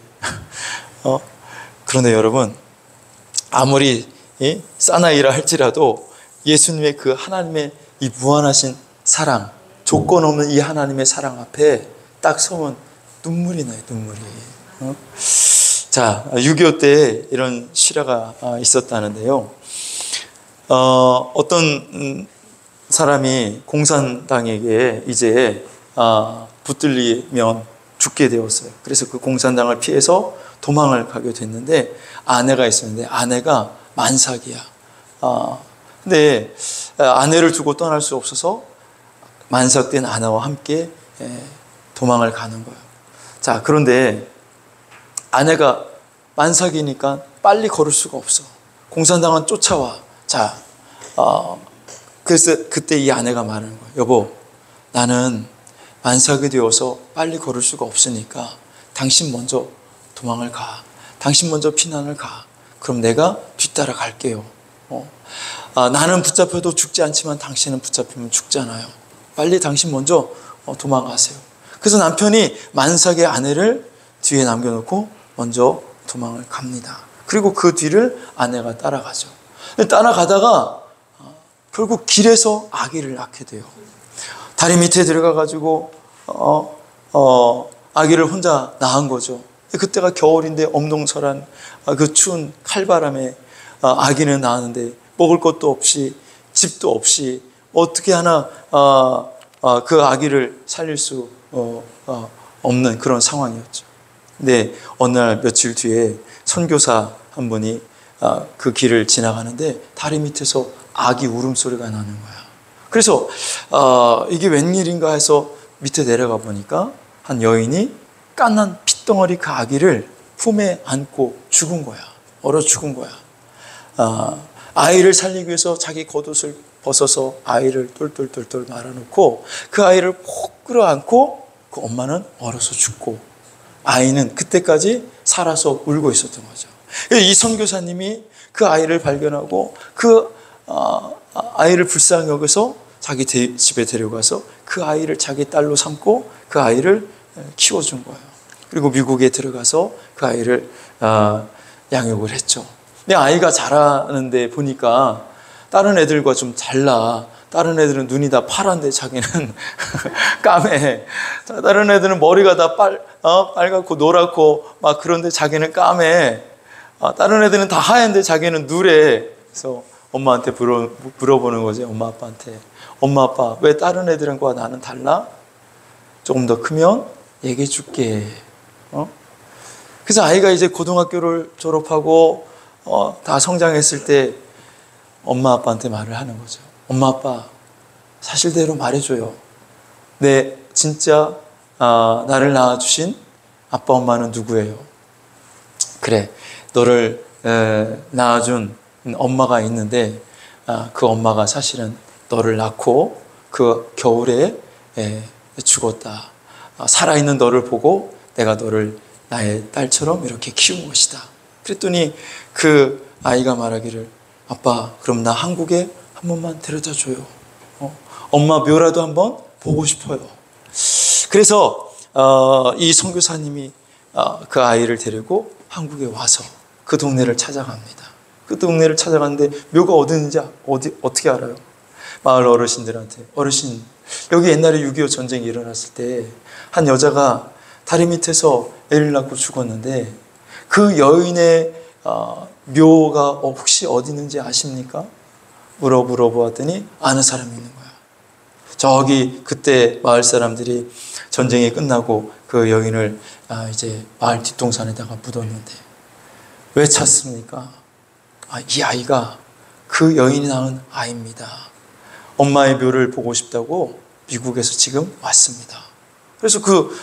그런데 여러분, 아무리 사나이라 할지라도 예수님의 그 하나님의 이 무한하신 사랑, 조건 없는 이 하나님의 사랑 앞에 딱 서면 눈물이 나요, 눈물이. 자, 6.25 때 이런 실화가 있었다는데요. 어떤 사람이 공산당에게 이제 붙들리면 죽게 되었어요. 그래서 그 공산당을 피해서 도망을 가게 됐는데, 아내가 있었는데 아내가 만삭이야. 근데 아내를 두고 떠날 수 없어서 만삭된 아내와 함께 도망을 가는 거예요. 자, 그런데 아내가 만삭이니까 빨리 걸을 수가 없어. 공산당은 쫓아와. 자, 그래서 그때 이 아내가 말하는 거예요. 여보, 나는 만삭이 되어서 빨리 걸을 수가 없으니까 당신 먼저 도망을 가. 당신 먼저 피난을 가. 그럼 내가 뒤따라 갈게요. 나는 붙잡혀도 죽지 않지만 당신은 붙잡히면 죽잖아요. 빨리 당신 먼저 도망가세요. 그래서 남편이 만삭의 아내를 뒤에 남겨놓고 먼저 도망을 갑니다. 그리고 그 뒤를 아내가 따라가죠. 따라가다가 결국 길에서 아기를 낳게 돼요. 다리 밑에 들어가가지고 아기를 혼자 낳은 거죠. 그때가 겨울인데 엄동설한 그 추운 칼바람에 아기는 낳았는데 먹을 것도 없이 집도 없이 어떻게 하나 그 아기를 살릴 수 없는 그런 상황이었죠. 근데 어느 날 며칠 뒤에 선교사 한 분이 그 길을 지나가는데 다리 밑에서 아기 울음소리가 나는 거야. 그래서 이게 웬일인가 해서 밑에 내려가 보니까 한 여인이 깐난 핏덩어리 그 아기를 품에 안고 죽은 거야. 얼어 죽은 거야. 아이를 살리기 위해서 자기 겉옷을 벗어서 아이를 똘똘똘똘 말아놓고 그 아이를 꼭 끌어안고 그 엄마는 얼어서 죽고 아이는 그때까지 살아서 울고 있었던 거죠. 이 선교사님이 그 아이를 발견하고 그 아이를 불쌍히 여겨서 자기 집에 데려가서 그 아이를 자기 딸로 삼고 그 아이를 키워준 거예요. 그리고 미국에 들어가서 그 아이를 양육을 했죠. 근데 아이가 자라는데 보니까 다른 애들과 좀 달라. 다른 애들은 눈이 다 파란데 자기는 까매. 다른 애들은 머리가 다 빨갛고 노랗고 막 그런데 자기는 까매. 다른 애들은 다 하얀데 자기는 누래. 그래서 엄마한테 물어보는 거지. 엄마 아빠한테. 엄마 아빠 왜 다른 애들과 나는 달라? 조금 더 크면 얘기해 줄게. 그래서 아이가 이제 고등학교를 졸업하고 다 성장했을 때 엄마 아빠한테 말을 하는 거죠. 엄마 아빠 사실대로 말해줘요. 내 진짜 나를 낳아주신 아빠 엄마는 누구예요? 그래, 너를 낳아준 엄마가 있는데 그 엄마가 사실은 너를 낳고 그 겨울에 죽었다. 살아있는 너를 보고 내가 너를 나의 딸처럼 이렇게 키운 것이다. 그랬더니 그 아이가 말하기를 아빠 그럼 나 한국에 한 번만 데려다 줘요. 엄마 묘라도 한번 보고 싶어요. 그래서 이 선교사님이 그 아이를 데리고 한국에 와서 그 동네를 찾아갑니다. 그 동네를 찾아갔는데 묘가 어디 있는지 어떻게 알아요? 마을 어르신들한테 어르신 여기 옛날에 6.25 전쟁이 일어났을 때 한 여자가 다리 밑에서 애를 낳고 죽었는데 그 여인의 묘가 혹시 어디 있는지 아십니까? 물어보았더니 아는 사람이 있는 거야. 저기 그때 마을 사람들이 전쟁이 끝나고 그 여인을 이제 마을 뒷동산에다가 묻었는데 왜 찾습니까? 이 아이가 그 여인이 낳은 아이입니다. 엄마의 묘를 보고 싶다고 미국에서 지금 왔습니다. 그래서 그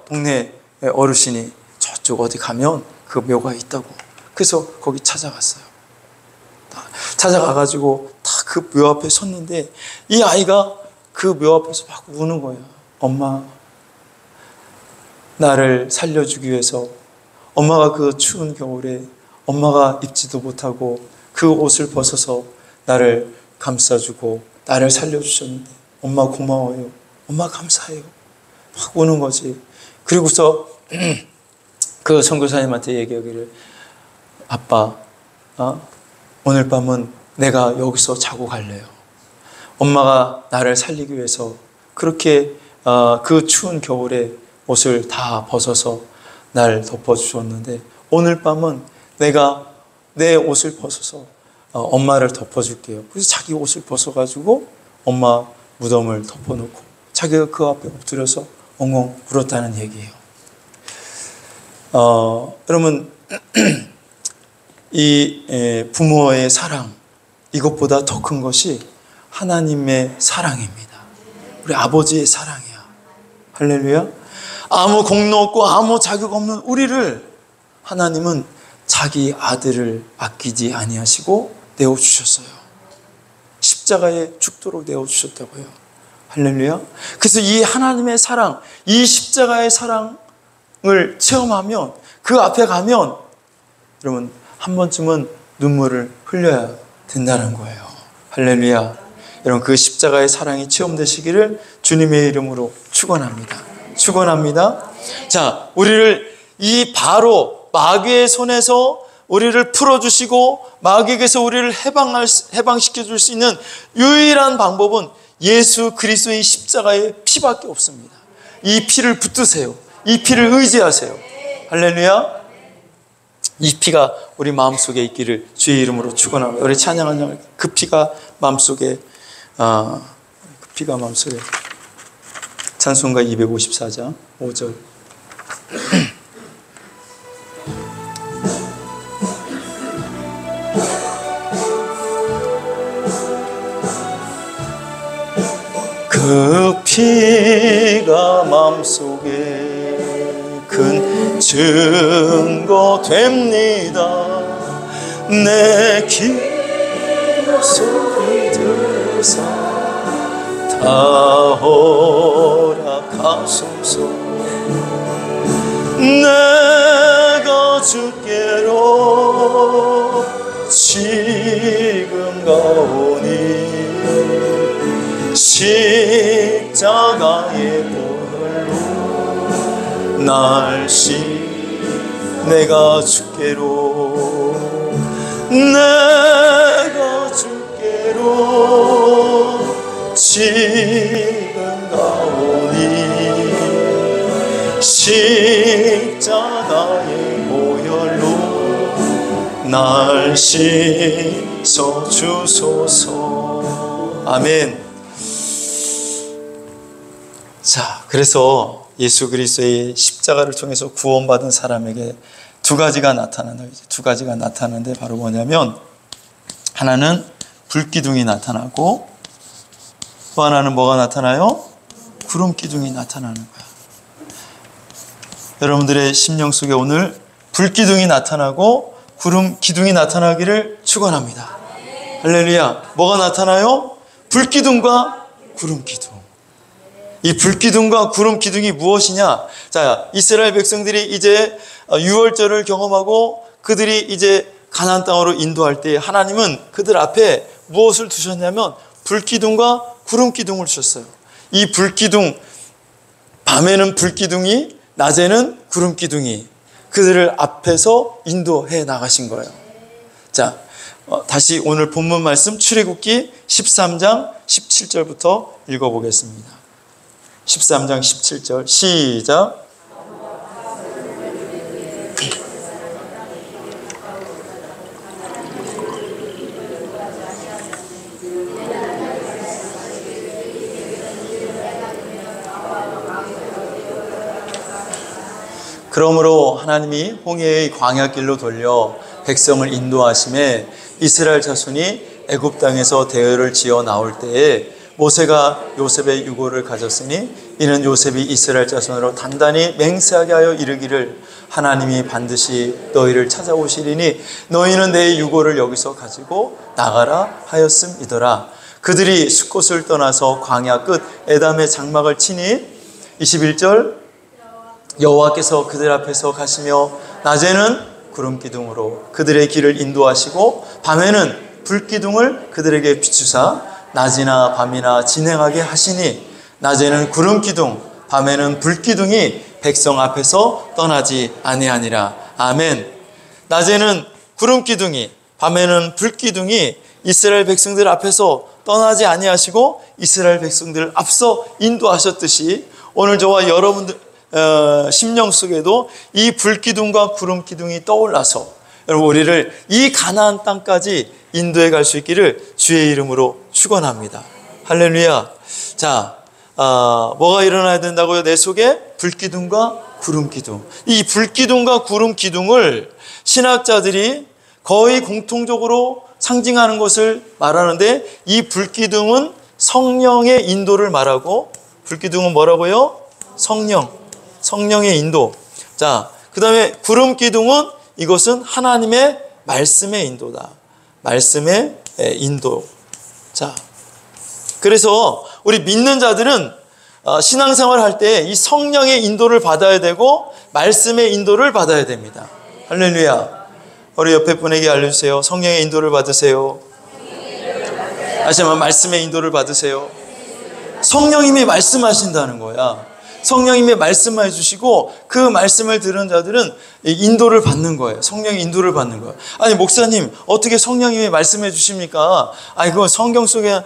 동네 어르신이 저쪽 어디 가면 그 묘가 있다고. 그래서 거기 찾아갔어요. 찾아가가지고 다 그 묘 앞에 섰는데 이 아이가 그 묘 앞에서 막 우는 거예요. 엄마, 나를 살려주기 위해서 엄마가 그 추운 겨울에 엄마가 입지도 못하고 그 옷을 벗어서 나를 감싸주고 나를 살려주셨는데 엄마 고마워요. 엄마 감사해요. 막 우는 거지. 그리고서 그 선교사님한테 얘기하기를 아빠, 오늘 밤은 내가 여기서 자고 갈래요. 엄마가 나를 살리기 위해서 그렇게 그 추운 겨울에 옷을 다 벗어서 날 덮어주셨는데 오늘 밤은 내가 내 옷을 벗어서 엄마를 덮어줄게요. 그래서 자기 옷을 벗어가지고 엄마 무덤을 덮어놓고 자기가 그 앞에 엎드려서 엉엉 울었다는 얘기예요. 여러분 이 부모의 사랑 이것보다 더 큰 것이 하나님의 사랑입니다. 우리 아버지의 사랑이야. 할렐루야. 아무 공로 없고 아무 자격 없는 우리를 하나님은 자기 아들을 아끼지 아니하시고 내어주셨어요. 십자가에 죽도록 내어주셨다고요. 할렐루야. 그래서 이 하나님의 사랑, 이 십자가의 사랑을 체험하면 그 앞에 가면 여러분 한 번쯤은 눈물을 흘려야 된다는 거예요. 할렐루야. 여러분 그 십자가의 사랑이 체험되시기를 주님의 이름으로 축원합니다. 축원합니다. 자, 우리를 이 바로 마귀의 손에서 우리를 풀어주시고 마귀에게서 우리를 해방시켜 줄 수 있는 유일한 방법은 예수 그리스도의 십자가의 피밖에 없습니다. 이 피를 붙드세요. 이 피를 의지하세요. 할렐루야. 이 피가 우리 마음속에 있기를 주의 이름으로 축원합니다. 우리 찬양하는 그 피가 마음속에 그 피가 마음속에 찬송가 254장 5절 그 피가 마음속에 큰 증거 됩니다. 내 기도 소리 들으사 다 허락하소서. 내가 주께로 지금 가오니 십자가의 보혈로 날씨 내가 주께로 내가 주께로 지금 가오니 십자가의 보혈로 날 씻어 주소서. 아멘. 자, 그래서 예수 그리스도의 십자가를 통해서 구원받은 사람에게 두 가지가 나타나는데 바로 뭐냐면, 하나는 불기둥이 나타나고 또 하나는 뭐가 나타나요? 구름기둥이 나타나는 거야. 여러분들의 심령 속에 오늘 불기둥이 나타나고 구름기둥이 나타나기를 축원합니다. 할렐루야. 뭐가 나타나요? 불기둥과 구름기둥. 이 불기둥과 구름기둥이 무엇이냐? 자, 이스라엘 백성들이 이제 유월절을 경험하고 그들이 이제 가나안 땅으로 인도할 때 하나님은 그들 앞에 무엇을 두셨냐면 불기둥과 구름기둥을 주셨어요. 이 불기둥, 밤에는 불기둥이, 낮에는 구름기둥이 그들을 앞에서 인도해 나가신 거예요. 자, 다시 오늘 본문 말씀 출애굽기 13장 17절부터 읽어보겠습니다. 13장 17절 시작. 그러므로 하나님이 홍해의 광야길로 돌려 백성을 인도하심에 이스라엘 자손이 애굽 땅에서 대열을 지어 나올 때에 모세가 요셉의 유고를 가졌으니 이는 요셉이 이스라엘 자손으로 단단히 맹세하게 하여 이르기를 하나님이 반드시 너희를 찾아오시리니 너희는 내 유고를 여기서 가지고 나가라 하였음이더라. 그들이 숫곳을 떠나서 광야 끝 에담의 장막을 치니 21절 여호와께서 그들 앞에서 가시며 낮에는 구름기둥으로 그들의 길을 인도하시고 밤에는 불기둥을 그들에게 비추사 낮이나 밤이나 진행하게 하시니 낮에는 구름기둥 밤에는 불기둥이 백성 앞에서 떠나지 아니하니라. 아멘. 낮에는 구름기둥이 밤에는 불기둥이 이스라엘 백성들 앞에서 떠나지 아니하시고 이스라엘 백성들을 앞서 인도하셨듯이 오늘 저와 여러분들 심령 속에도 이 불기둥과 구름기둥이 떠올라서 여러분 우리를 이 가나안 땅까지 인도해 갈 수 있기를 주의 이름으로 축원합니다. 할렐루야. 자, 뭐가 일어나야 된다고요? 내 속에 불기둥과 구름기둥. 이 불기둥과 구름기둥을 신학자들이 거의 공통적으로 상징하는 것을 말하는데 이 불기둥은 성령의 인도를 말하고 불기둥은 뭐라고요? 성령의 인도. 자, 그 다음에 구름기둥은 이것은 하나님의 말씀의 인도다. 말씀의 인도. 자, 그래서 우리 믿는 자들은 신앙생활 할 때 이 성령의 인도를 받아야 되고 말씀의 인도를 받아야 됩니다. 할렐루야. 우리 옆에 분에게 알려주세요. 성령의 인도를 받으세요. 다시 한번 말씀의 인도를 받으세요. 성령님이 말씀하신다는 거야. 성령님이 말씀해 주시고 그 말씀을 들은 자들은 인도를 받는 거예요. 성령의 인도를 받는 거예요. 아니 목사님 어떻게 성령님이 말씀해 주십니까? 아니 그건 성경 속에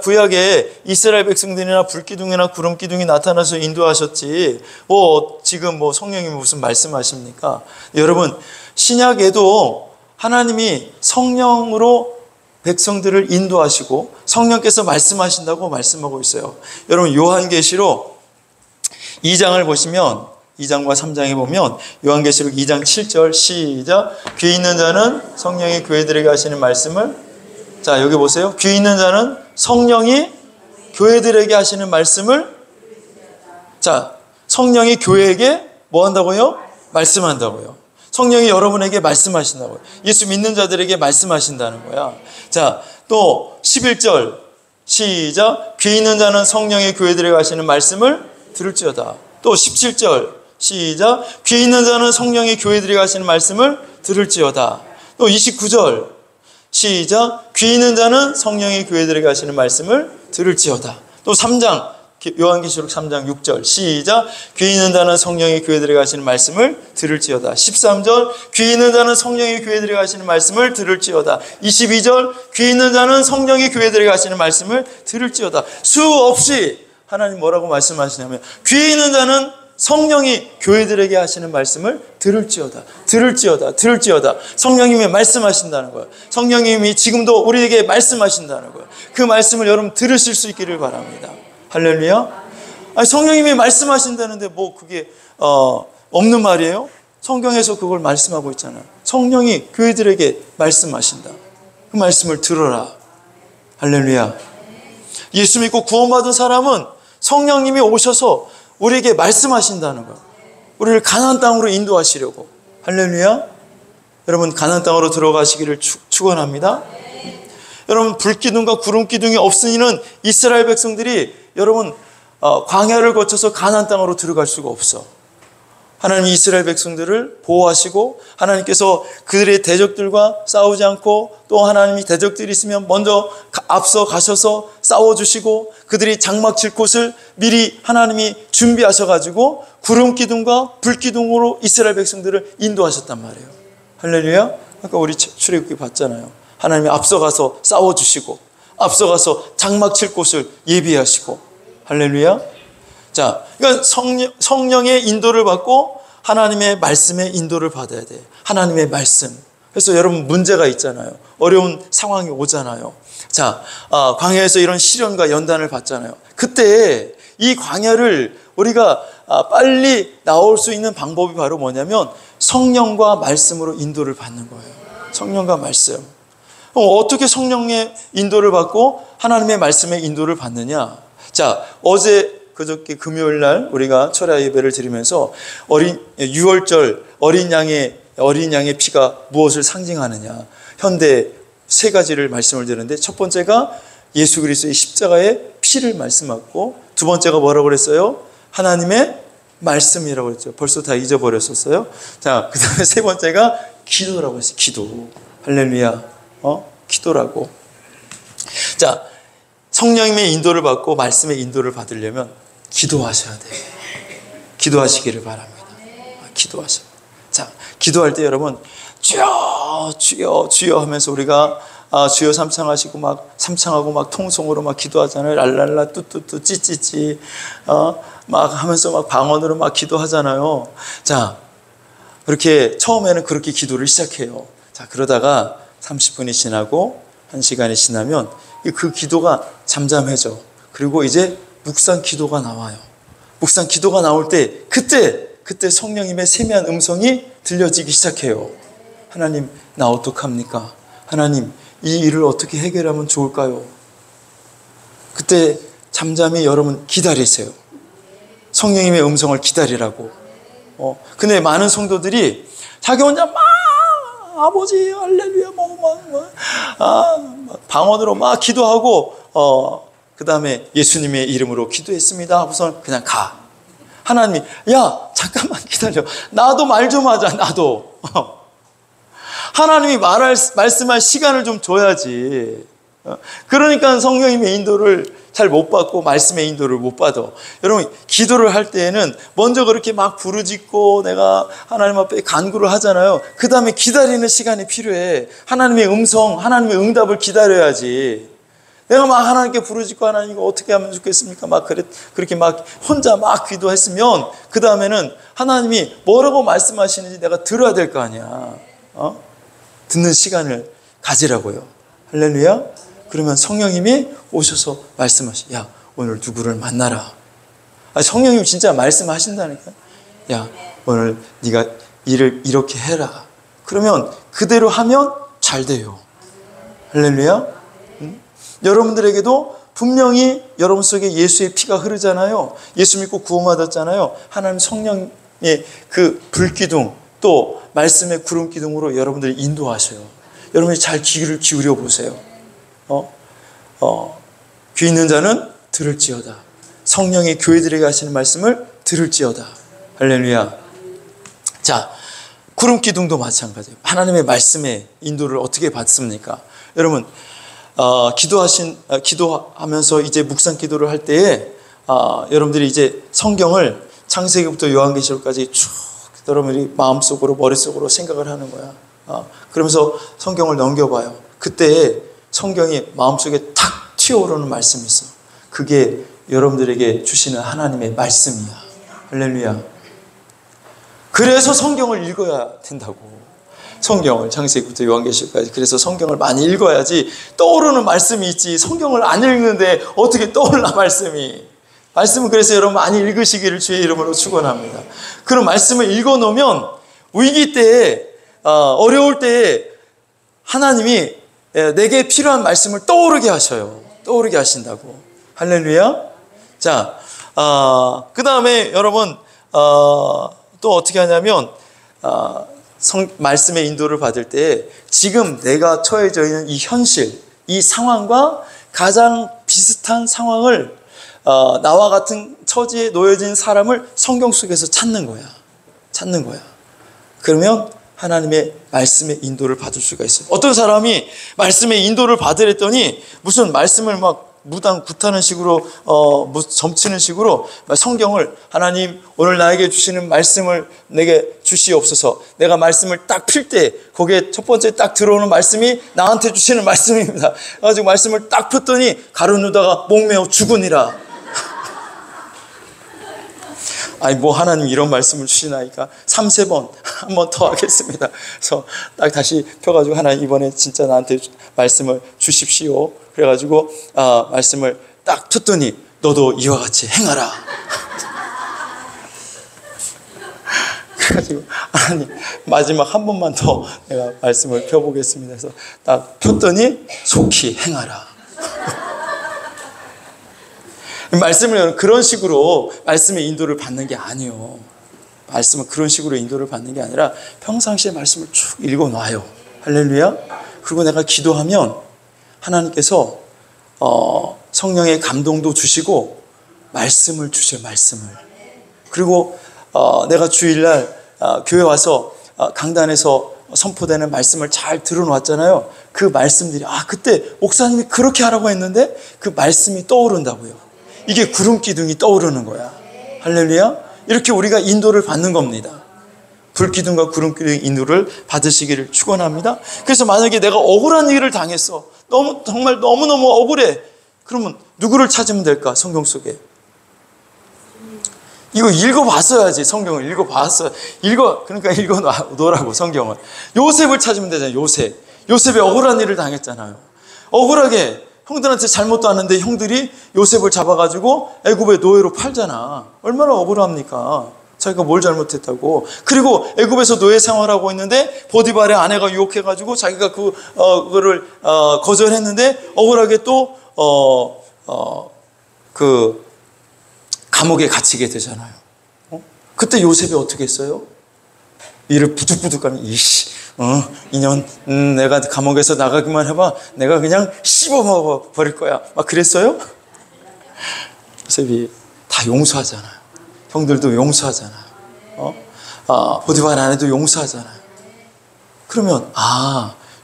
구약에 이스라엘 백성들이나 불기둥이나 구름기둥이 나타나서 인도하셨지 지금 성령님이 무슨 말씀하십니까? 여러분 신약에도 하나님이 성령으로 백성들을 인도하시고 성령께서 말씀하신다고 말씀하고 있어요. 여러분 요한계시록 2장을 보시면 2장과 3장에 보면 요한계시록 2장 7절 시작. 귀 있는 자는 성령이 교회들에게 하시는 말씀을 자 여기 보세요. 귀 있는 자는 성령이 교회들에게 하시는 말씀을, 자, 성령이 교회에게 뭐 한다고요? 말씀한다고요. 성령이 여러분에게 말씀하신다고요. 예수 믿는 자들에게 말씀하신다는 거야. 자, 또 11절 시작. 귀 있는 자는 성령의 교회들에게 하시는 말씀을 들을지어다. 또 17절 시작. 귀 있는 자는 성령의 교회들에게 하시는 말씀을 들을지어다. 또 29절 시작. 귀 있는 자는 성령의 교회들에게 하시는 말씀을 들을지어다. 또 3장 요한계시록 3장 6절 시작. 귀 있는 자는 성령의 교회들에게 하시는 말씀을 들을지어다. 13절 귀 있는 자는 성령의 교회들에게 하시는 말씀을 들을지어다. 22절 귀 있는 자는 성령의 교회들에게 하시는 말씀을 들을지어다. 수없이 하나님 뭐라고 말씀하시냐면 귀 있는 자는 성령이 교회들에게 하시는 말씀을 들을지어다. 들을지어다. 들을지어다. 성령님이 말씀하신다는 거예요. 성령님이 지금도 우리에게 말씀하신다는 거예요. 그 말씀을 여러분 들으실 수 있기를 바랍니다. 할렐루야. 아니, 성령님이 말씀하신다는데 뭐 그게 없는 말이에요? 성경에서 그걸 말씀하고 있잖아요. 성령이 교회들에게 말씀하신다. 그 말씀을 들어라. 할렐루야. 예수 믿고 구원받은 사람은 성령님이 오셔서 우리에게 말씀하신다는 거예요. 우리를 가나안 땅으로 인도하시려고. 할렐루야. 여러분 가나안 땅으로 들어가시기를 축원합니다. 여러분 불기둥과 구름기둥이 없으니는 이스라엘 백성들이 여러분 광야를 거쳐서 가나안 땅으로 들어갈 수가 없어. 하나님이 이스라엘 백성들을 보호하시고 하나님께서 그들의 대적들과 싸우지 않고 또 하나님이 대적들이 있으면 먼저 앞서 가셔서 싸워주시고 그들이 장막 칠 곳을 미리 하나님이 준비하셔가지고 구름기둥과 불기둥으로 이스라엘 백성들을 인도하셨단 말이에요. 할렐루야. 아까 우리 출애굽기 봤잖아요. 하나님이 앞서가서 싸워주시고 앞서가서 장막 칠 곳을 예비하시고. 할렐루야. 자, 그러니까 성령의 인도를 받고 하나님의 말씀의 인도를 받아야 돼. 하나님의 말씀. 그래서 여러분 문제가 있잖아요. 어려운 상황이 오잖아요. 자, 광야에서 이런 시련과 연단을 받잖아요. 그때 이 광야를 우리가 빨리 나올 수 있는 방법이 바로 뭐냐면 성령과 말씀으로 인도를 받는 거예요. 성령과 말씀. 어떻게 성령의 인도를 받고 하나님의 말씀의 인도를 받느냐? 자, 그저께 금요일 날 우리가 철야 예배를 드리면서 6월절 어린 양의 피가 무엇을 상징하느냐? 현대 세 가지를 말씀을 드렸는데 첫 번째가 예수 그리스도의 십자가의 피를 말씀하고 두 번째가 뭐라고 그랬어요? 하나님의 말씀이라고 그랬죠. 벌써 다 잊어버렸었어요. 자, 그 다음에 세 번째가 기도라고 했어요. 기도. 할렐루야. 기도라고. 자, 성령님의 인도를 받고 말씀의 인도를 받으려면 기도하셔야 돼요. 기도하시기를 바랍니다. 기도하셔야 돼요. 자, 기도할 때 여러분 주여 주여 주여 하면서 우리가 주여 삼창하시고 막 삼창하고 막 통성으로 막 기도하잖아요. 랄랄라 뚜뚜뚜 찌찌찌 막 하면서 막 방언으로 막 기도하잖아요. 자, 그렇게 처음에는 그렇게 기도를 시작해요. 자, 그러다가 30분이 지나고 1시간이 지나면 그 기도가 잠잠해져. 그리고 이제 묵상 기도가 나와요. 묵상 기도가 나올 때 그때 성령님의 세미한 음성이 들려지기 시작해요. 하나님, 나 어떡합니까? 하나님, 이 일을 어떻게 해결하면 좋을까요? 그때 잠잠히 여러분 기다리세요. 성령님의 음성을 기다리라고. 근데 많은 성도들이 자기 혼자 막 아버지 할렐루야 방언으로 막 기도하고 그 다음에 예수님의 이름으로 기도했습니다 하고서 그냥 가. 하나님이 야 잠깐만 기다려. 나도 말 좀 하자. 나도. 하나님이 말씀할 시간을 좀 줘야지. 그러니까 성령님의 인도를 잘 못 받고 말씀의 인도를 못 받아. 여러분 기도를 할 때에는 먼저 그렇게 막 부르짖고 내가 하나님 앞에 간구를 하잖아요. 그 다음에 기다리는 시간이 필요해. 하나님의 음성, 하나님의 응답을 기다려야지. 내가 막 하나님께 부르짖고 하나님 이거 어떻게 하면 좋겠습니까? 막 그렇게 막 혼자 막 기도했으면 그 다음에는 하나님이 뭐라고 말씀하시는지 내가 들어야 될 거 아니야. 듣는 시간을 가지라고요. 할렐루야. 그러면 성령님이 오셔서 말씀하시. 야, 오늘 누구를 만나라. 성령님 진짜 말씀하신다니까. 야, 오늘 네가 일을 이렇게 해라. 그러면 그대로 하면 잘 돼요. 할렐루야. 여러분들에게도 분명히 여러분 속에 예수의 피가 흐르잖아요. 예수 믿고 구원받았잖아요. 하나님 성령의 그 불기둥 또 말씀의 구름기둥으로 여러분들을 인도하셔요. 여러분이 잘 귀를 기울여 보세요. 귀 있는 자는 들을지어다. 성령이 교회들에게 하시는 말씀을 들을지어다. 할렐루야. 자, 구름기둥도 마찬가지예요. 하나님의 말씀의 인도를 어떻게 받습니까? 여러분, 기도하면서 이제 묵상 기도를 할 때에 여러분들이 이제 성경을 창세기부터 요한계시록까지 쭉 여러분이 마음속으로 머릿속으로 생각을 하는 거야. 그러면서 성경을 넘겨봐요. 그때 성경이 마음속에 탁 튀어오르는 말씀이 있어. 그게 여러분들에게 주시는 하나님의 말씀이야. 할렐루야. 그래서 성경을 읽어야 된다고. 성경을 창세기부터 요한계시록까지. 그래서 성경을 많이 읽어야지 떠오르는 말씀이 있지. 성경을 안 읽는데 어떻게 떠올라 말씀이. 말씀은 그래서 여러분 많이 읽으시기를 주의 이름으로 축원합니다. 그런 말씀을 읽어놓으면 위기 때에 어려울 때에 하나님이 내게 필요한 말씀을 떠오르게 하셔요. 떠오르게 하신다고. 할렐루야. 자, 그 다음에 여러분 또 어떻게 하냐면 말씀의 인도를 받을 때 지금 내가 처해져 있는 이 현실, 이 상황과 가장 비슷한 상황을 나와 같은 처지에 놓여진 사람을 성경 속에서 찾는 거야. 찾는 거야. 그러면 하나님의 말씀의 인도를 받을 수가 있어요. 어떤 사람이 말씀의 인도를 받으랬더니 무슨 말씀을 막 무당 굿하는 식으로 점치는 식으로 성경을 하나님 오늘 나에게 주시는 말씀을 내게 주시옵소서. 내가 말씀을 딱 필 때 거기에 첫 번째 딱 들어오는 말씀이 나한테 주시는 말씀입니다. 그래가지고 말씀을 딱 폈더니 가룟유다가 목매어 죽으니라. 아니 뭐 하나님 이런 말씀을 주시나이까 3-4번 한 번 더 하겠습니다. 그래서 딱 다시 펴가지고 하나님 이번에 진짜 나한테 말씀을 주십시오. 그래가지고 말씀을 딱 폈더니 너도 이와 같이 행하라. 그래가지고 하나님 마지막 한 번만 더 내가 말씀을 펴보겠습니다. 그래서 딱 폈더니 속히 행하라. 말씀을 그런 식으로 말씀의 인도를 받는 게 아니에요. 말씀은 그런 식으로 인도를 받는 게 아니라 평상시에 말씀을 쭉 읽어놔요. 할렐루야. 그리고 내가 기도하면 하나님께서 성령의 감동도 주시고 말씀을 주셔요. 말씀을. 그리고 내가 주일날 교회 와서 강단에서 선포되는 말씀을 잘 들어놨잖아요. 그 말씀들이 그때 목사님이 그렇게 하라고 했는데 그 말씀이 떠오른다고요. 이게 구름기둥이 떠오르는 거야. 할렐루야. 이렇게 우리가 인도를 받는 겁니다. 불기둥과 구름기둥 인도를 받으시기를 축원합니다. 그래서 만약에 내가 억울한 일을 당했어. 정말 너무너무 억울해. 그러면 누구를 찾으면 될까? 성경 속에. 이거 읽어봤어야지. 성경을 읽어봤어. 그러니까 읽어놓으라고 성경을. 요셉을 찾으면 되잖아요. 요셉이 억울한 일을 당했잖아요. 억울하게 형들한테 잘못도 않는데 형들이 요셉을 잡아가지고 애굽의 노예로 팔잖아. 얼마나 억울합니까? 자기가 뭘 잘못했다고. 그리고 애굽에서 노예 생활하고 있는데 보디발의 아내가 유혹해가지고 자기가 그거를 거절했는데 억울하게 또 그 감옥에 갇히게 되잖아요. 그때 요셉이 어떻게 했어요? 이를 부득부득 하면 인연 내가 감옥에서 나가기만 해봐. 내가 그냥 씹어먹어 버릴 거야. 막 그랬어요? 요셉이 다 용서하잖아요. 형들도 용서하잖아요. 보디발 아내도 용서하잖아요. 그러면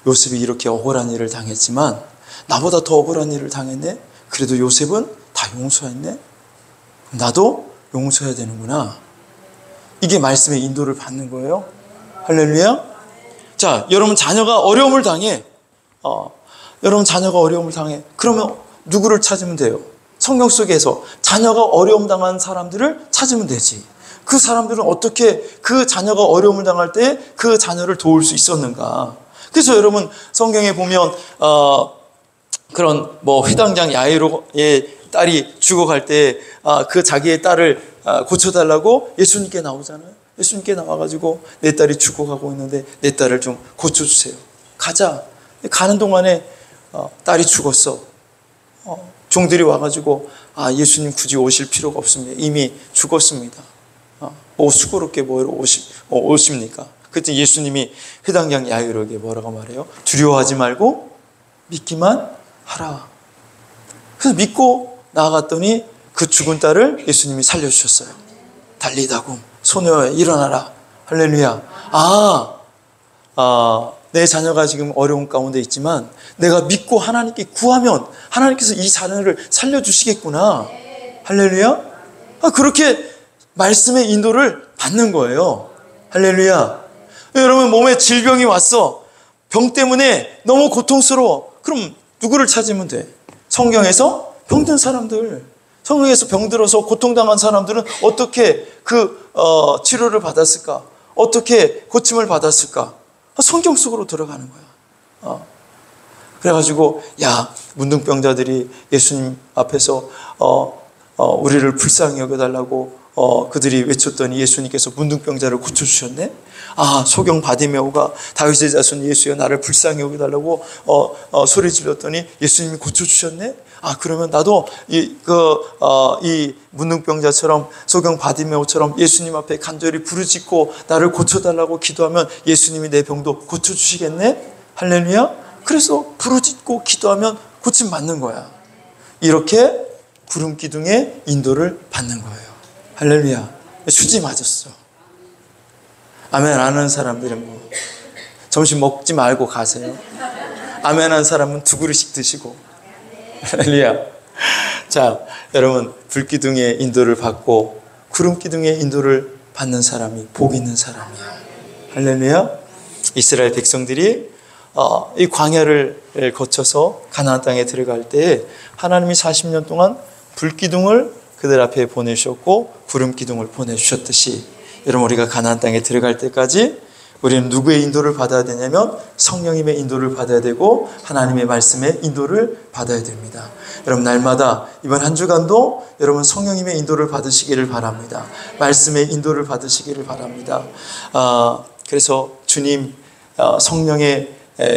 요셉이 이렇게 억울한 일을 당했지만 나보다 더 억울한 일을 당했네. 그래도 요셉은 다 용서했네. 나도 용서해야 되는구나. 이게 말씀의 인도를 받는 거예요. 할렐루야. 자, 여러분 자녀가 어려움을 당해. 여러분 자녀가 어려움을 당해. 그러면 누구를 찾으면 돼요? 성경 속에서 자녀가 어려움 당한 사람들을 찾으면 되지. 그 사람들은 어떻게 그 자녀가 어려움을 당할 때 그 자녀를 도울 수 있었는가? 그래서 여러분 성경에 보면 그런 회당장 야이로의 딸이 죽어갈 때 그 자기의 딸을 고쳐달라고 예수님께 나오잖아요. 예수님께 나와가지고 내 딸이 죽어가고 있는데 내 딸을 좀 고쳐주세요. 가자. 가는 동안에 딸이 죽었어. 종들이 와가지고 예수님 굳이 오실 필요가 없습니다. 이미 죽었습니다. 수고롭게 뭐로 오십니까? 그때 예수님이 회당장 야이로에게 뭐라고 말해요? 두려워하지 말고 믿기만 하라. 그래서 믿고 나아갔더니 그 죽은 딸을 예수님이 살려주셨어요. 달리다굼 소녀야 일어나라. 할렐루야. 내 자녀가 지금 어려운 가운데 있지만 내가 믿고 하나님께 구하면 하나님께서 이 자녀를 살려주시겠구나. 할렐루야. 그렇게 말씀의 인도를 받는 거예요. 할렐루야. 여러분, 몸에 질병이 왔어. 병 때문에 너무 고통스러워. 그럼 누구를 찾으면 돼? 성경에서 병든 사람들, 성경에서 병들어서 고통당한 사람들은 어떻게 치료를 받았을까? 어떻게 고침을 받았을까? 성경 속으로 들어가는 거야. 그래가지고 문둥병자들이 예수님 앞에서 우리를 불쌍히 여겨달라고 그들이 외쳤더니 예수님께서 문둥병자를 고쳐주셨네. 소경 바디메오가 다윗의 자손 예수여 나를 불쌍히 여겨달라고 소리 질렀더니 예수님이 고쳐주셨네. 그러면 나도 이 문둥병자처럼 소경 바디메오처럼 예수님 앞에 간절히 부르짖고 나를 고쳐달라고 기도하면 예수님이 내 병도 고쳐주시겠네. 할렐루야. 그래서 부르짖고 기도하면 고침 받는 거야. 이렇게 구름 기둥의 인도를 받는 거예요. 할렐루야. 수지 맞았어. 아멘 하는 사람들은 점심 먹지 말고 가세요. 아멘 하는 사람은 2그릇씩 드시고. 할렐루야. 자, 여러분, 불기둥의 인도를 받고 구름 기둥의 인도를 받는 사람이 복 있는 사람이야. 할렐루야. 이스라엘 백성들이 이 광야를 거쳐서 가나안 땅에 들어갈 때 하나님이 40년 동안 불기둥을 그들 앞에 보내주셨고 구름 기둥을 보내주셨듯이 여러분, 우리가 가나안 땅에 들어갈 때까지 우리는 누구의 인도를 받아야 되냐면 성령님의 인도를 받아야 되고 하나님의 말씀의 인도를 받아야 됩니다. 여러분, 날마다 이번 한 주간도 여러분 성령님의 인도를 받으시기를 바랍니다. 말씀의 인도를 받으시기를 바랍니다. 그래서 주님, 성령의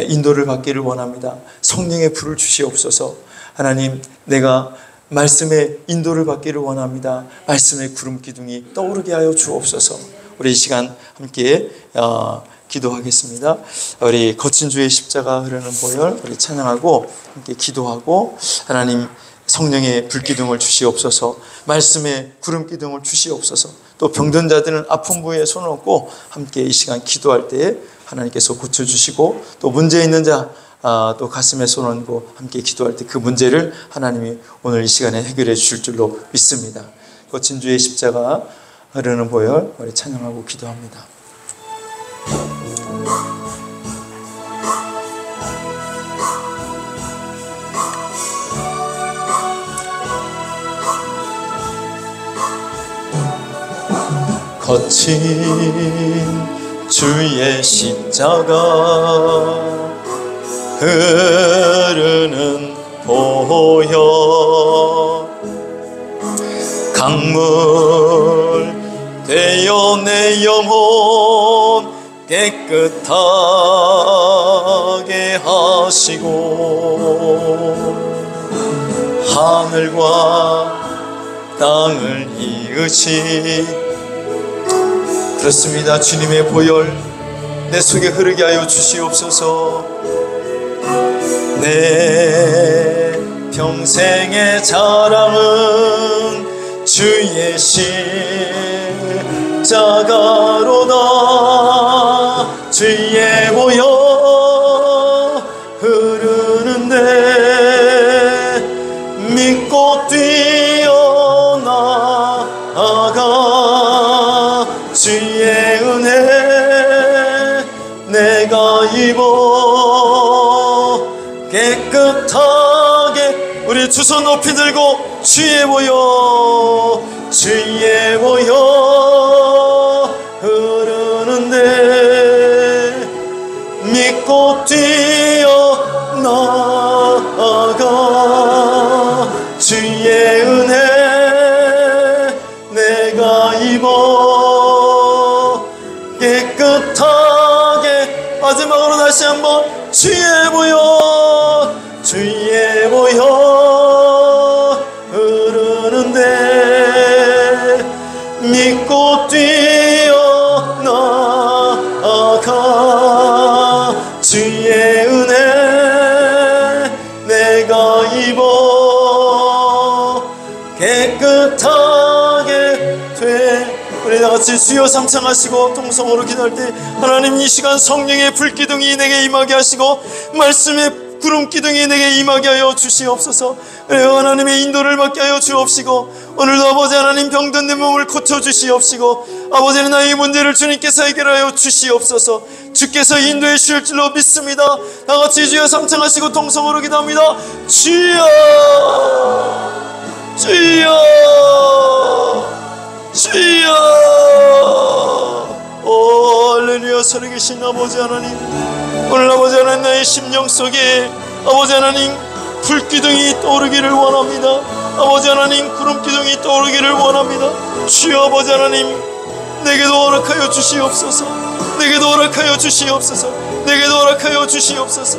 인도를 받기를 원합니다. 성령의 불을 주시옵소서. 하나님, 내가 말씀의 인도를 받기를 원합니다. 말씀의 구름 기둥이 떠오르게 하여 주옵소서. 우리 이 시간 함께 기도하겠습니다. 우리 거친 주의 십자가 흐르는 보혈 우리 찬양하고 함께 기도하고, 하나님 성령의 불기둥을 주시옵소서. 말씀의 구름 기둥을 주시옵소서. 또 병든 자들은 아픈 부위에 손을 얹고 함께 이 시간 기도할 때에 하나님께서 고쳐주시고, 또 문제 있는 자 또 가슴에 손 얹고 함께 기도할 때 그 문제를 하나님이 오늘 이 시간에 해결해 주실 줄로 믿습니다. 거친 주의 십자가 흐르는 보혈 우리 찬양하고 기도합니다. 거친 주의 십자가 흐르는 보혈, 강물 되어 내 영혼 깨끗하게 하시고, 하늘과 땅을 이으신, 그렇습니다. 주님의 보혈 내 속에 흐르게 하여 주시옵소서. 내 평생의 자랑은 주의 십자가로다. 주의 보혈 흐르는데 믿고 뛰어나가 주의 은혜 내가 입어 깨끗하게. 우리 두 손 높이 들고 주의 보혈, 주의 보혈 흐르는데 믿고 뛰어나가 주의 은혜 내가 입어 깨끗하게. 마지막으로 다시 한번 주의 보혈, 주의 보혈 따뜻하게 돼. 우리 다같이 주여 삼창하시고 통성으로 기도할 때 하나님 이 시간 성령의 불기둥이 내게 임하게 하시고 말씀의 구름기둥이 내게 임하게 하여 주시옵소서. 그래요, 하나님의 인도를 받게 하여 주옵시고 오늘도 아버지 하나님 병든 내 몸을 고쳐주시옵시고 아버지는 나의 문제를 주님께서 해결하여 주시옵소서. 주께서 인도해 주실 줄로 믿습니다. 다같이 주여 삼창하시고 통성으로 기도합니다. 주여 주여 주여. 오 할렐루야. 살아계신 아버지 하나님, 오늘 아버지 하나님 나의 심령 속에 아버지 하나님 불기둥이 떠오르기를 원합니다. 아버지 하나님 구름기둥이 떠오르기를 원합니다. 주여 아버지 하나님 내게도 허락하여 주시옵소서. 내게도 허락하여 주시옵소서. 내게도 허락하여 주시옵소서.